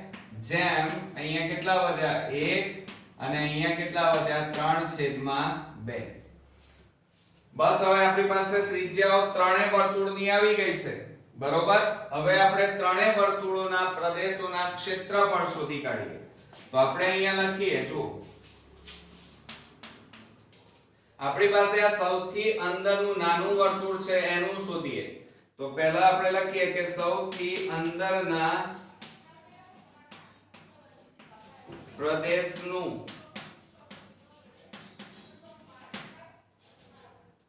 જેમ અહીંયા કેટલા વધ્યા 1 અને અહીંયા કેટલા વધ્યા 3/2 બસ હવે આપણી પાસે ત્રિજ્યાઓ ત્રણેય વર્તુળની આવી ગઈ છે બરોબર હવે આપણે ત્રણેય વર્તુળોના પ્રદેશોના ક્ષેત્રફળ શોધી કાઢીએ તો આપણે અહીંયા લખીએ જો આપણી પાસે આ સૌથી અંદરનું નાનું વર્તુળ છે એનું શોધીએ તો પહેલા આપણે લખીએ કે સૌથી અંદરના પ્રદેશનું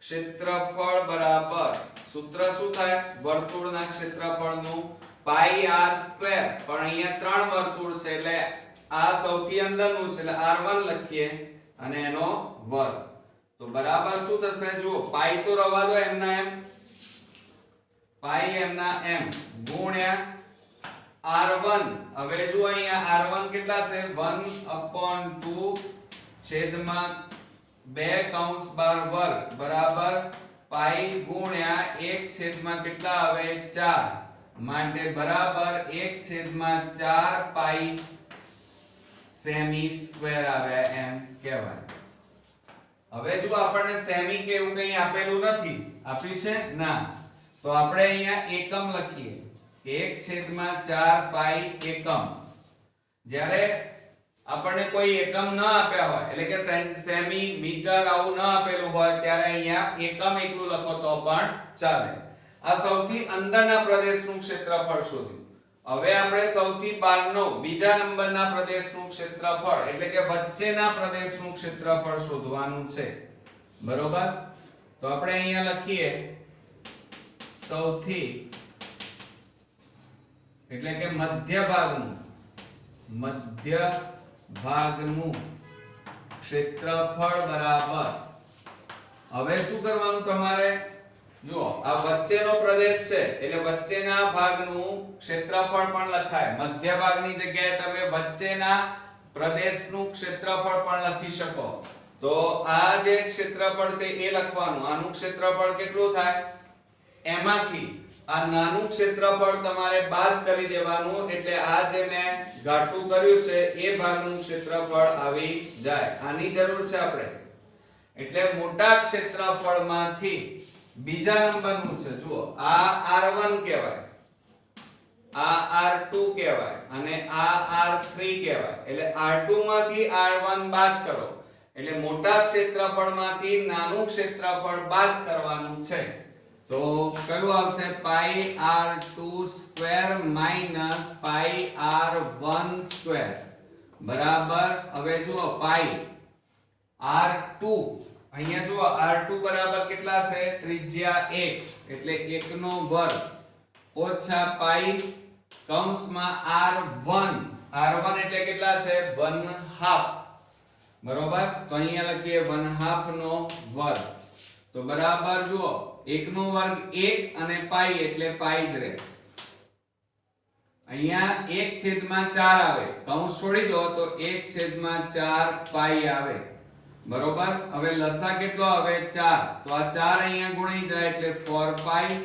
ક્ષેત્રફળ બરાબર સૂત્ર શું થાય વર્તુળના ક્ષેત્રફળનું પાઈ r સ્ક્વેર પણ અહીંયા ત્રણ વર્તુળ છે એટલે આ સૌથી અંદરનું છે એટલે r1 લખીએ અને એનો વર્ગ તો બરાબર શું થશે જો પાઈ તો રવા દો એમના એમ પાઈ એમના એમ ગુણ્યા r1 હવે જો અહીંયા r1 કેટલા છે 1/2 છેદમાં 2 કૌંસ બાર વર્ગ બરાબર પાઈ ગુણ્યા 1 છેદમાં કેટલા આવે 4 માટે બરાબર 1/4 પાઈ સેમી સ્ક્વેર આવે એમ કહેવાય. હવે જો આપણને સેમી કે એવું કંઈ આપેલું નથી, આપ્યું છે ના, તો આપણે અહીંયા એકમ લખીએ 1/4 પાઈ એકમ. જ્યારે આપણને કોઈ એકમ ન આપ્યા હોય એટલે કે સેમી, મીટર આવું ન આપેલું હોય ત્યારે અહીંયા એકમ એકલું લખો તો પણ ચાલે. આ સૌથી અંદરના પ્રદેશનું ક્ષેત્રફળ શોધ્યું. હવે આપણે સૌથી બહારનો બીજા નંબરના પ્રદેશનું ક્ષેત્રફળ એટલે કે વચ્ચેના પ્રદેશનું ક્ષેત્રફળ શોધવાનું છે. બરોબર? તો આપણે અહીંયા લખીએ સૌથી એટલે કે મધ્ય ભાગનું ક્ષેત્રફળ બરાબર. હવે શું કરવાનું તમારે? જુઓ, આ વચ્ચેનો પ્રદેશ છે એટલે વચ્ચેના ભાગનું ક્ષેત્રફળ પણ લખાય. મધ્ય ભાગની જગ્યાએ તમે વચ્ચેના પ્રદેશનું ક્ષેત્રફળ પણ લખી શકો. તો આ જે ક્ષેત્રફળ છે એ લખવાનું. આનું ક્ષેત્રફળ કેટલું થાય? એમાંથી આ નાનું ક્ષેત્રફળ તમારે બાદ કરી દેવાનું એટલે આ જે મેં ઘાટું કર્યું છે એ ભાગનું ક્ષેત્રફળ આવી જાય. આની જરૂર છે આપણે. એટલે મોટા ક્ષેત્રફળમાંથી બીજા નંબરનું છે. જુઓ, આ R1 કહેવાય, આ R2 કહેવાય અને આ R3 કહેવાય. એટલે R2 માંથી R1 બાદ કરો એટલે મોટા ક્ષેત્રફળમાંથી નાનું ક્ષેત્રફળ બાદ કરવાનું છે. તો કયું આવશે? પાઈ R2 સ્ક્વેર માઈનસ પાઈ R1 સ્ક્વેર બરાબર. હવે જુઓ, પાઈ R2 અહીંયા જુઓ R2 બરાબર કેટલા છે? ત્રિજ્યા 1 એટલે 1 નો વર્ગ ઓછા પાઈ કૌંસમાં R1. R1 એટલે કેટલા છે? 1/2. બરોબર? તો અહીંયા લખીએ 1/2 નો વર્ગ. તો બરાબર જુઓ, 1 નો વર્ગ 1 અને પાઈ એટલે પાઈ જ રહે. અહીંયા 1/4 આવે, કૌંસ છોડી દો તો 1/4 પાઈ આવે. બરોબર? હવે લસા કેટલો આવે? 4. તો આ 4 અહીંયા ગુણાઈ જાય એટલે 4 પાઈ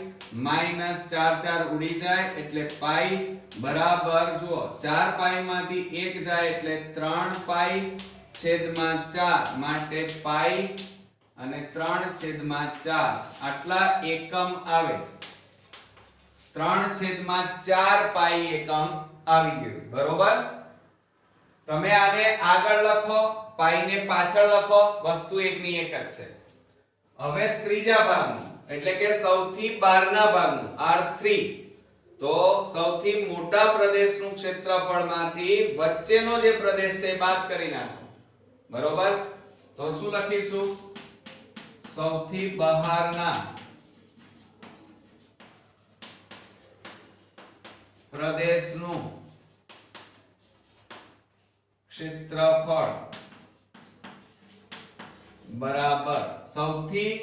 માઈનસ 4 ઉડી જાય એટલે પાઈ બરાબર. જુઓ, 4 પાઈ માંથી 1 જાય એટલે 3 પાઈ છેદમાં 4 માટે પાઈ અને 3/4 આટલા એકમ આવે. 3/4 પાઈ એકમ આવી ગયું. બરોબર? તમે આને આગળ લખો, પાઈને પાછળ લખો, વસ્તુ એકની એક જ છે. હવે ત્રીજા ભાગનું એટલે કે સૌથી બહારના ભાગનું R3. તો સૌથી મોટા પ્રદેશનું ક્ષેત્રફળમાંથી વચ્ચેનો જે પ્રદેશ છે બાદ કરી નાખો. બરોબર? તો શું લખીશું? સૌથી બહારના પ્રદેશનું ક્ષેત્રફળ બરાબર સૌથી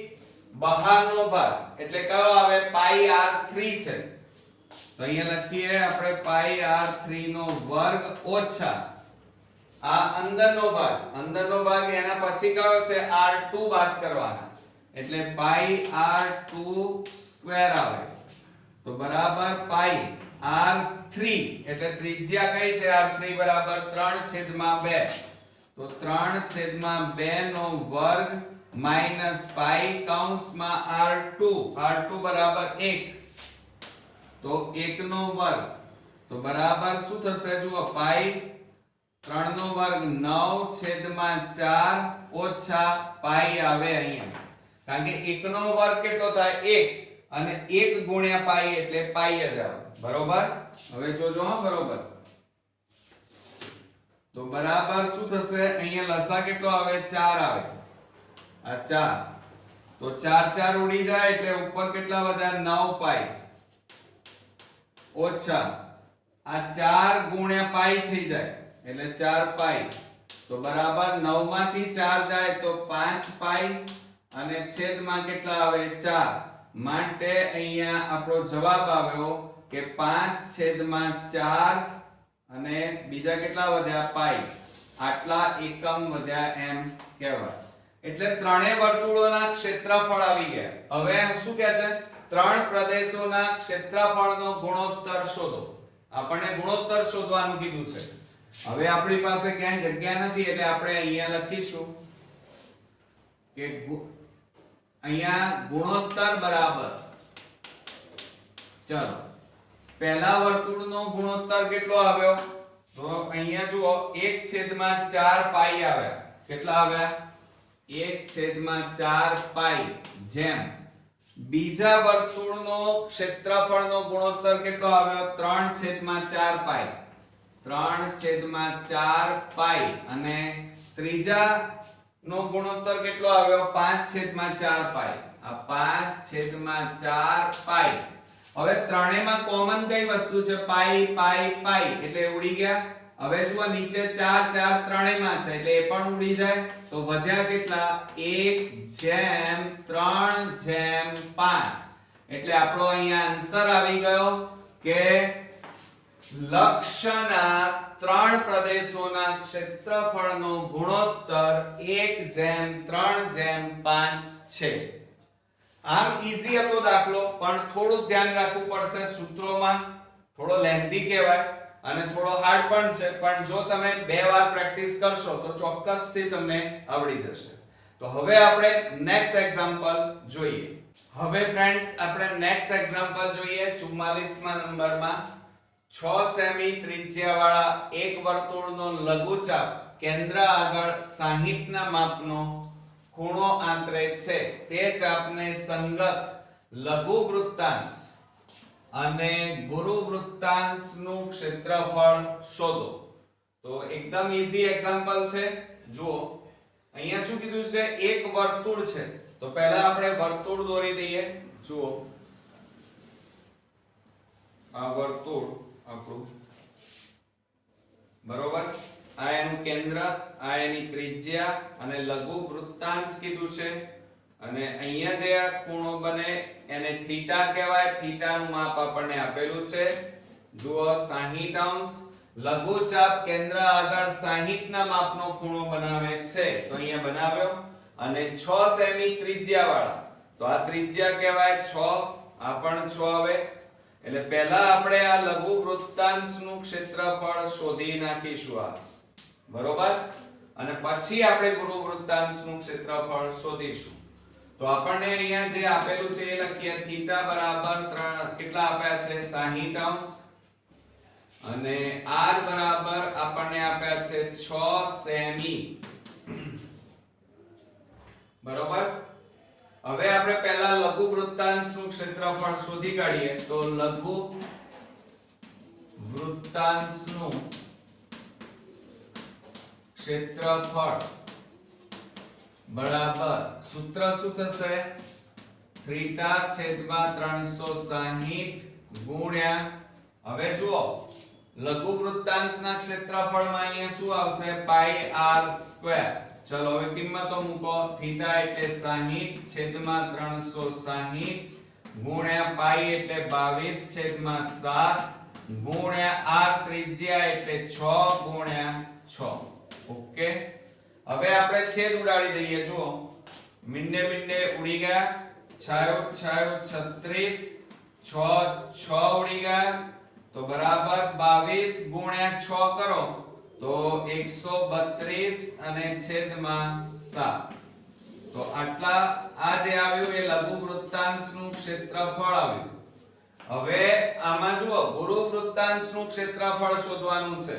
બહારનો ભાગ એટલે કયો આવે? પાઈ R3 છે. તો અહીંયા લખીએ આપણે પાઈ R3 નો વર્ગ ઓછા આ અંદરનો ભાગ એના પછી કયો છે? R2 બાદ કરવાના એટલે પાઈ R2 સ્ક્વેર આવે. તો બરાબર પાઈ R3 એટલે ત્રિજ્યા કઈ છે? R3 બરાબર 3/2. તો 3/2 નો વર્ગ માઈનસ પાઈ કૌંસમાં R2 બરાબર 1. તો 1 નો વર્ગ. તો બરાબર શું થશે? જુઓ, પાઈ 3 નો વર્ગ 9/4 ઓછા પાઈ આવે અહીંયા. કારણ કે 1 નો વર્ગ કેટલો થાય? 1 અને 1 ગુણ્યા પાઈ એટલે પાઈ જ આવે. બરોબર? હવે જોજો હા, બરોબર. તો બરાબર શું થશે? અહીંયા લસા કેટલો આવે? 4 આવે. આ 4. તો 4 ઉડી જાય એટલે ઉપર કેટલા વધ્યા? 9 પાઈ ઓછા આ 4 ગુણ્યા પાઈ થઈ જાય એટલે 4 પાઈ. તો બરાબર 9 માંથી 4 જાય તો 5 પાઈ અને છેદમાં કેટલા આવે? 4. માટે અહીંયા આપણો જવાબ આવ્યો કે 5/4 અને બીજા કેટલા વધ્યા? પાઈ. આટલા એકમ વધ્યા એમ કહેવાય. એટલે ત્રણેય વર્તુળોના ક્ષેત્રફળ આવી ગયા. હવે શું કહે છે? ત્રણ પ્રદેશોના ક્ષેત્રફળનો ગુણોત્તર શોધો. આપણને ગુણોત્તર શોધવાનું કીધું છે. હવે આપણી પાસે ક્યાંય જગ્યા નથી એટલે આપણે અહીંયા લખીશું કે અહીંયા ગુણોત્તર બરાબર, ચલો પહેલા વર્તુળનો ગુણોત્તર કેટલો આવ્યો? તો અહીંયા જુઓ 1/4 પાઈ આવ્યા. કેટલા આવ્યા? 1/4 પાઈ. જેમ બીજા વર્તુળનો ક્ષેત્રફળનો ગુણોત્તર કેટલો આવ્યો? 3/4 પાઈ. 3/4 પાઈ. અને ત્રીજા નો ગુણોત્તર કેટલો આવ્યો? 5/4 પાઈ. આ 5/4 પાઈ. હવે ત્રણેયમાં કોમન કઈ વસ્તુ છે? પાઈ પાઈ પાઈ, એટલે ઉડી ગયા. હવે જુઓ નીચે 4 ત્રણેયમાં છે એટલે એ પણ ઉડી જાય. તો વધ્યા કેટલા? 1/3/5. એટલે આપણો અહીંયા આન્સર આવી ગયો કે લક્ષ્યના ત્રણ પ્રદેશોના ક્ષેત્રફળનો ગુણોત્તર 1/3/5 છે. આમ ઈઝી હતો દાખલો, પણ થોડું ધ્યાન રાખવું પડશે સૂત્રોમાં. થોડો લેન્ધી કહેવાય અને થોડો હાર્ડ પણ છે, પણ જો તમે 2 વાર પ્રેક્ટિસ કરશો તો ચોક્કસથી તમને આવડી જશે. તો હવે આપણે નેક્સ્ટ એક્ઝામ્પલ જોઈએ. હવે ફ્રેન્ડ્સ આપણે નેક્સ્ટ એક્ઝામ્પલ જોઈએ 44મા નંબરમાં. 6 સેમી ત્રિજ્યાવાળા એક વર્તુળનો લઘુચાપ કેન્દ્ર આગળ 60 ના માપનો ખૂણો આંતરે છે. તે ચાપને સંગત લઘુ વૃત્તાંશ અને ગુરુ વૃત્તાંશનું ક્ષેત્રફળ શોધો. તો એકદમ ઈઝી એક્ઝામ્પલ છે. જુઓ અહીંયા શું કીધું છે? એક વર્તુળ છે. તો પહેલા આપણે વર્તુળ દોરી દઈએ. જુઓ આ વર્તુળ આપણું, બરોબર. આ એનું કેન્દ્ર, આ એની ત્રિજ્યા અને લઘુ વૃત્તાંશ કીધું છે. અને અહીંયા જે આ ખૂણો બને એને થીટા કહેવાય. થીટાનું માપ આપણને આપેલું છે. જુઓ 60°. લઘુચાપ કેન્દ્ર આગળ 60 ના માપનો ખૂણો બનાવે છે. તો અહીંયા બનાવ્યો. અને 6 સેમી ત્રિજ્યાવાળા, તો આ ત્રિજ્યા કહેવાય 6. આ પણ 6 આવે. એટલે પહેલા આપણે આ લઘુ વૃત્તાંશનું ક્ષેત્રફળ શોધી નાખીશું આ, બરોબર. અને પછી આપણે ગુરુ વૃત્તાંશનું ક્ષેત્રફળ શોધીશું. તો આપણને અહીંયા જે આપેલું છે એ લખીએ. થીટા બરાબર 3 કેટલા આપ્યા છે? 60°. અને r બરાબર આપણને આપ્યા છે 6 સેમી, બરોબર. હવે આપણે પહેલા લઘુ વૃત્તાંશનું ક્ષેત્રફળ શોધી કાઢીએ. તો લઘુ વૃત્તાંશનું ક્ષેત્રફળ બરાબર સૂત્ર શું થશે? θ/360 ગુણ્યા, હવે જુઓ લઘુ વૃત્તાંશના ક્ષેત્રફળમાં અહીંયા શું આવશે? પાઈ r². ચલો હવે કિંમતો મૂકો. થીટા એટલે 60/360 ગુણ્યા પાઈ એટલે 22/7 ગુણ્યા r ત્રિજ્યા એટલે 6/6. ઓકે. હવે આપણે છેદ ઉડાડી દઈએ. જુઓ મીંડે મીંડે ઉડી ગયા. છાયો છાયો 36, 6 ઉડી ગયા. તો બરાબર 22 ગુણ્યા 6 કરો તો 132 અને છેદમાં 7. તો આટલા આ જે આવ્યું એ લઘુ વૃત્તાંશનું ક્ષેત્રફળ આવ્યું. હવે આમાં જુઓ ગુરુ વૃત્તાંશનું ક્ષેત્રફળ શોધવાનું છે.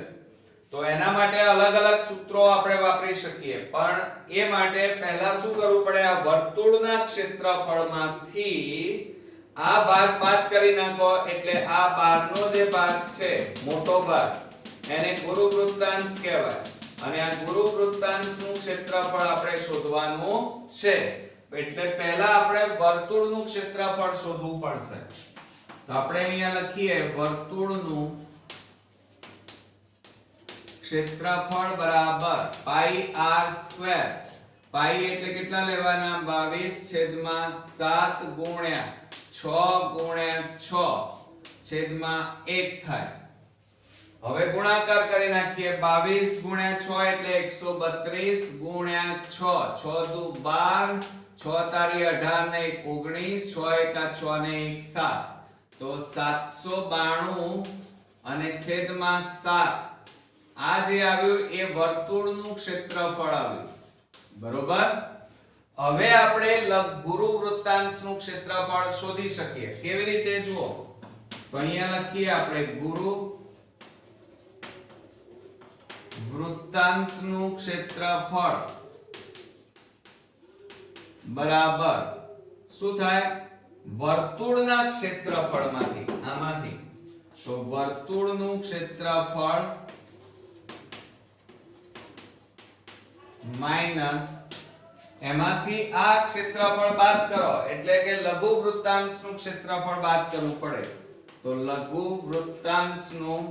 તો એના માટે અલગ અલગ સૂત્રો આપણે વાપરી શકીએ, પણ એ માટે પહેલા શું કરવું પડે? આ વર્તુળના ક્ષેત્રફળમાંથી આ ભાગ બાદ કરી નાખો. એટલે આ બહારનો જે ભાગ છે મોટો ભાગ એને ગુરુ વૃત્તાંશ કહેવાય. અને આ ગુરુ વૃત્તાંશનું ક્ષેત્રફળ આપણે શોધવાનું છે. એટલે પહેલા આપણે વર્તુળનું ક્ષેત્રફળ શોધવું પડશે. તો આપણે અહીંયા લખીએ વર્તુળનું ક્ષેત્રફળ બરાબર પાઈ r². પાઈ એટલે કેટલા લેવાના? 22/7 ગુણ્યા 6/6/1 થાય. હવે ગુણાકાર કરી નાખીએ. 22 ગુણ્યા 6 એટલે 132 ગુણ્યા 6. 6 દુ 12, 6 તારી 18 ને 19, 6 એકા 6 ને 1 7. તો 792 અને છેદમાં 7 આ જે આવ્યું એ વર્તુળનું ક્ષેત્રફળ આવ્યું, બરોબર. હવે આપણે ગુરુ વૃત્તાંશનું ક્ષેત્રફળ શોધી શકીએ. કેવી રીતે જુઓ તો અહીંયા લખીએ આપણે ગુરુ વૃત્તાંશનું ક્ષેત્રફળ બરાબર શું થાય? વર્તુળના ક્ષેત્રફળમાંથી, આમાંથી તો વર્તુળનું ક્ષેત્રફળ માઈનસ એમાંથી આ ક્ષેત્રફળ બાદ કરો એટલે કે લઘુ વૃત્તાંશનું ક્ષેત્રફળ બાદ કરવું પડે. તો લઘુ વૃત્તાંશનું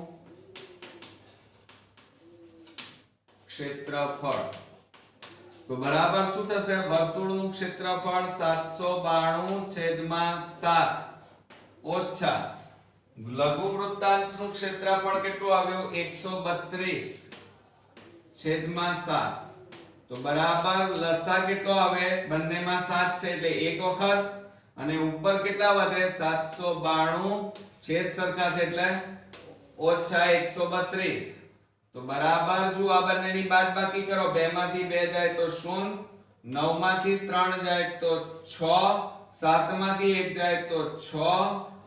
ક્ષેત્રફળ તો બરાબર શું થશે? વર્તુળનું ક્ષેત્રફળ 792/7 ઓછા લઘુ વૃત્તાંશનું ક્ષેત્રફળ કેટલું આવ્યું? 132/7 તો બરાબર લસા કેટલો આવે? બંનેમાં 7 છે એટલે એક વખત, અને ઉપર કેટલા વધે? 792 છેદ સરખા છે એટલે ઓછા 132. તો બરાબર જો આ બંનેની બાદબાકી કરો, 2 માંથી 2 જાય તો 0, 9 માંથી 3 જાય તો 6, 7 માંથી 1 જાય તો 6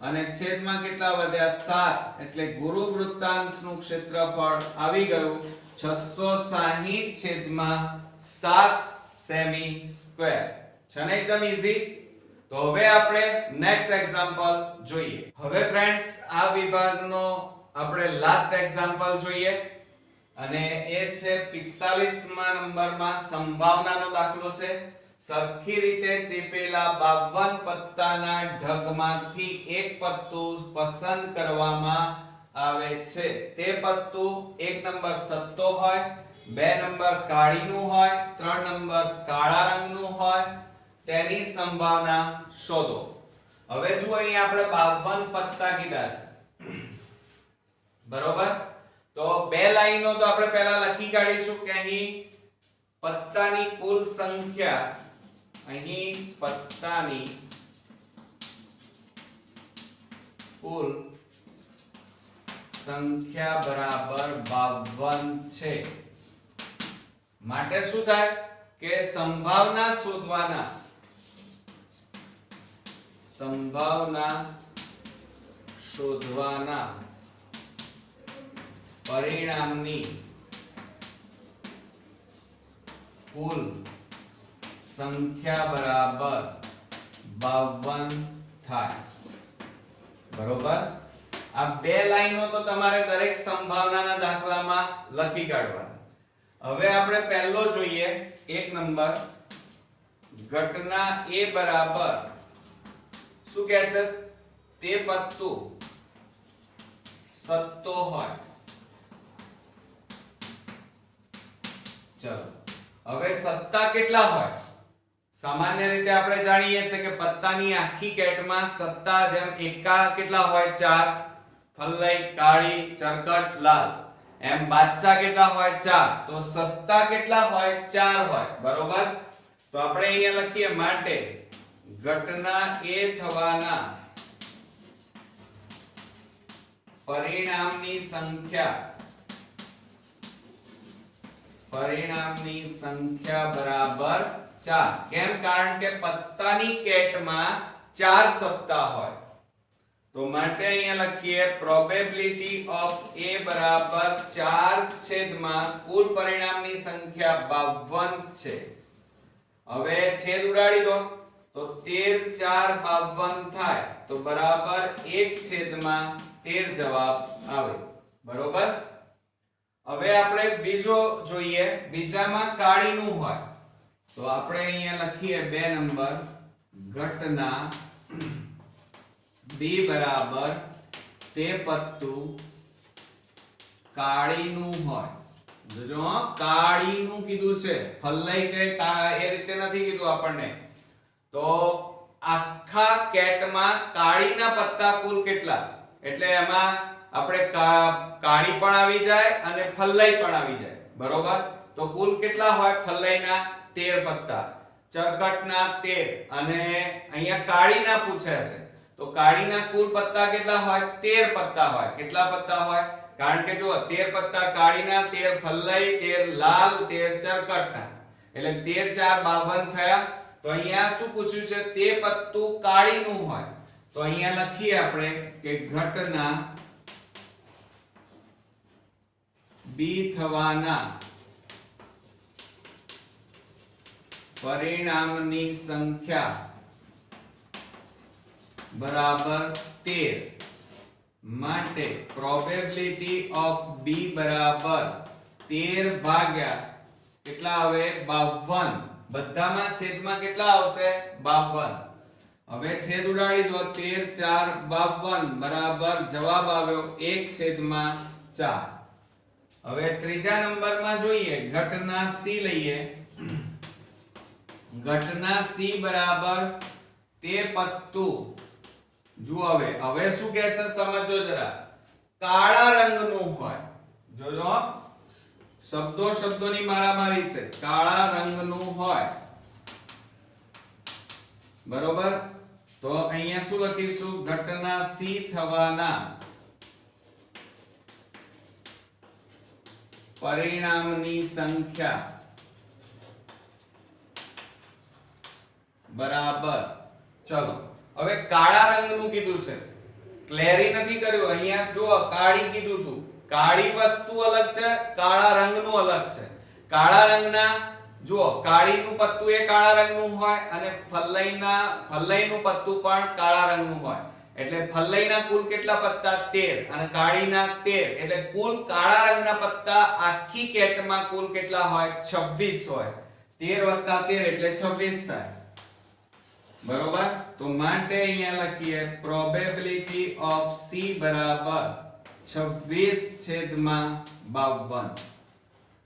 અને છેદમાં કેટલા વધ્યા? 7. એટલે ગુરુ વૃત્તાંશનું ક્ષેત્રફળ આવી ગયું 660/7 સેમી સ્ક્વેર. છે ને એકદમ ઈઝી. તો હવે આપણે નેક્સ્ટ એક્ઝામ્પલ જોઈએ. હવે ફ્રેન્ડ્સ આ વિભાગનો આપણે લાસ્ટ એક્ઝામ્પલ જોઈએ અને એ છે 45મા નંબરમાં સંભાવનાનો દાખલો છે. સરખી રીતે ચેપેલા 52 પત્તાના ઢગમાંથી એક પત્તું પસંદ કરવામાં આવે છે. તે પત્તું 1 નંબર સત્તો હોય, 2 નંબર કાળીનું હોય, 3 નંબર કાળા રંગનું હોય. તેની સંભાવના શોધો. હવે જો અહીં આપણે 52 પત્તા કીધા છે, બરોબર. તો બે લાઈનો તો આપણે પહેલા લખી કાઢીશું કે અહીં પત્તાની કુલ સંખ્યા, અહીં પત્તાની કુલ સંખ્યા બરાબર 52 છે. માટે શું થાય કે સંભાવના શોધવાના પરિણામની કુલ સંખ્યા બરાબર 52 થાય, બરોબર. આ બે લાઈનો તો તમારે દરેક સંભાવનાના દાખલામાં લખી કાઢવાની. હવે આપણે પહેલો જોઈએ 1 નંબર. ઘટના A બરાબર શું કહે છે? તે પત્તું સત્તો હોય. ચલો હવે સત્તા કેટલા હોય? સામાન્ય રીતે આપણે જાણીએ છીએ કે પત્તાની આખી કેટમાં સત્તા જેમ એકા કેટલા હોય? 4, ફલ્લઈ, કાળી, ચરકટ, લાલ. એમ બાદશાહ કેટલા હોય? 4. તો સત્તા કેટલા હોય? 4 હોય, બરોબર. તો આપણે અહીંયા લખીએ માટે ઘટના A થવાના પરિણામની સંખ્યા બરાબર 4. કેમ? કારણ કે પત્તાની કેટમાં 4 સત્તા હોય. તો માટે અહીંયા લખીએ પ્રોબેબિલિટી ઓફ A બરાબર 4 છેદમાં કુલ પરિણામની સંખ્યા 52 છે. હવે છેદ ઉડાડી દો તો 13 4 52 થાય તો બરાબર 1 છેદમાં 13 જવાબ આવે, બરોબર. હવે આપણે બીજો જોઈએ. બીજામાં કાળીનું હોય તો આપણે અહીંયા લખીએ 2 નંબર. ઘટના B બરાબર તે પત્તું કાળીનું હોય. જોજો કાળીનું કીધું છે, ફલ્લઈ કે એ રીતે નથી કીધું આપણને. તો આખા કેટમાં કાળીના પત્તા કુલ કેટલા? એટલે એમાં આપણે કાળી પણ આવી જાય અને ફલ્લઈ પણ આવી જાય, બરોબર. તો કુલ કેટલા હોય? ફલ્લઈના 13 પત્તા, ચરકટના 13 અને અહીંયા કાળીના પૂછે છે તો કાળીના કુલ પત્તા કેટલા હોય? 13 પત્તા હોય. કેટલા પત્તા હોય? કારણ કે જો 13 પત્તા કાળીના, 13 ફલ્લઈ, 13 લાલ, 13 ચરકટના, એટલે 13 4 52 થયા. તો અહીંયા શું પૂછ્યું છે? તે પત્તું કાળીનું હોય. તો અહીંયા લખીએ આપણે કે ઘટના બી થવાના પરિણામની સંખ્યા બરાબર 13 માટે પ્રોબેબિલિટી ઓફ b બરાબર 13 ભાગ્યા કેટલા આવે? 52. બધામાં છેદમાં કેટલા આવશે? 52. હવે છેદ ઉડાડી દો. 13 4 52 બરાબર જવાબ આવ્યો 1/4. હવે ત્રીજા નંબરમાં જોઈએ, ઘટના c લઈએ. ઘટના c બરાબર તે પત્તું, જુઓ હવે શું કહે છે સમજો જરા, કાળા રંગનું હોય. જોજો શબ્દોની મારામારી છે. કાળા રંગનું હોય, બરોબર. તો અહીંયા શું લખીશું? ઘટના c થવાના પરિણામની સંખ્યા બરાબર. ચલો હવે કાળા રંગનું કીધું છે, ક્લેરી નથી કર્યું. અહીંયા જો કાળી કીધું તું. કાળી વસ્તુ અલગ છે, કાળા રંગનું અલગ છે. કાળા રંગના જો કાળીનું પત્તું એ કાળા રંગનું હોય અને ફલ્લઈનું પત્તું પણ કાળા રંગનું હોય. એટલે ફલ્લઈના કુલ કેટલા પત્તા? 13 અને કાળીના 13. એટલે કુલ કાળા રંગના પત્તા આખી કેટમાં કુલ કેટલા હોય? 26 હોય. 13 + 13 એટલે 26 થાય. બરોબર. તો માટે અહીંયા લખીએ પ્રોબેબિલિટી ઓફ c બરાબર 26/52.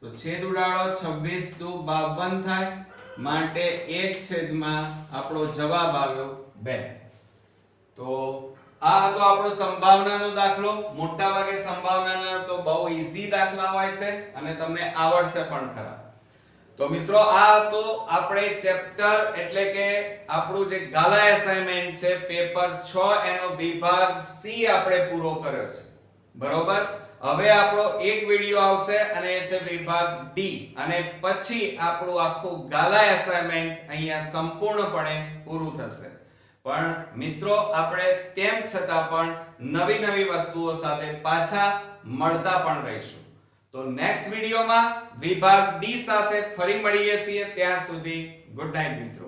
તો છેદ ઉડાડો. 26 * 52 થાય. માટે 1/ આપણો જવાબ આવ્યો 2. તો આ હતો આપણો સંભાવનાનો દાખલો. મોટા ભાગે સંભાવનાના તો બહુ ઈઝી દાખલા હોય છે અને તમને આવડશે પણ ખરા. તો મિત્રો આ હતો આપણે ચેપ્ટર એટલે કે આપણું જે ગાલા એસાઇનમેન્ટ છે પેપર 6 એનો વિભાગ C આપણે પૂરો કર્યો છે. બરોબર. હવે આપણો એક વિડિયો આવશે અને એ છે વિભાગ D, અને પછી આપણું આખું ગાલા એસાઇનમેન્ટ અહીંયા સંપૂર્ણપણે પૂરું થશે. પણ મિત્રો આપણે તેમ છતાં પણ નવી વસ્તુઓ સાથે પાછા મળતા પણ રહીશું. તો નેક્સ્ટ વિડિયોમાં વિભાગ D સાથે ફરી મળીએ છીએ. ત્યાં સુધી ગુડ નાઈટ મિત્રો.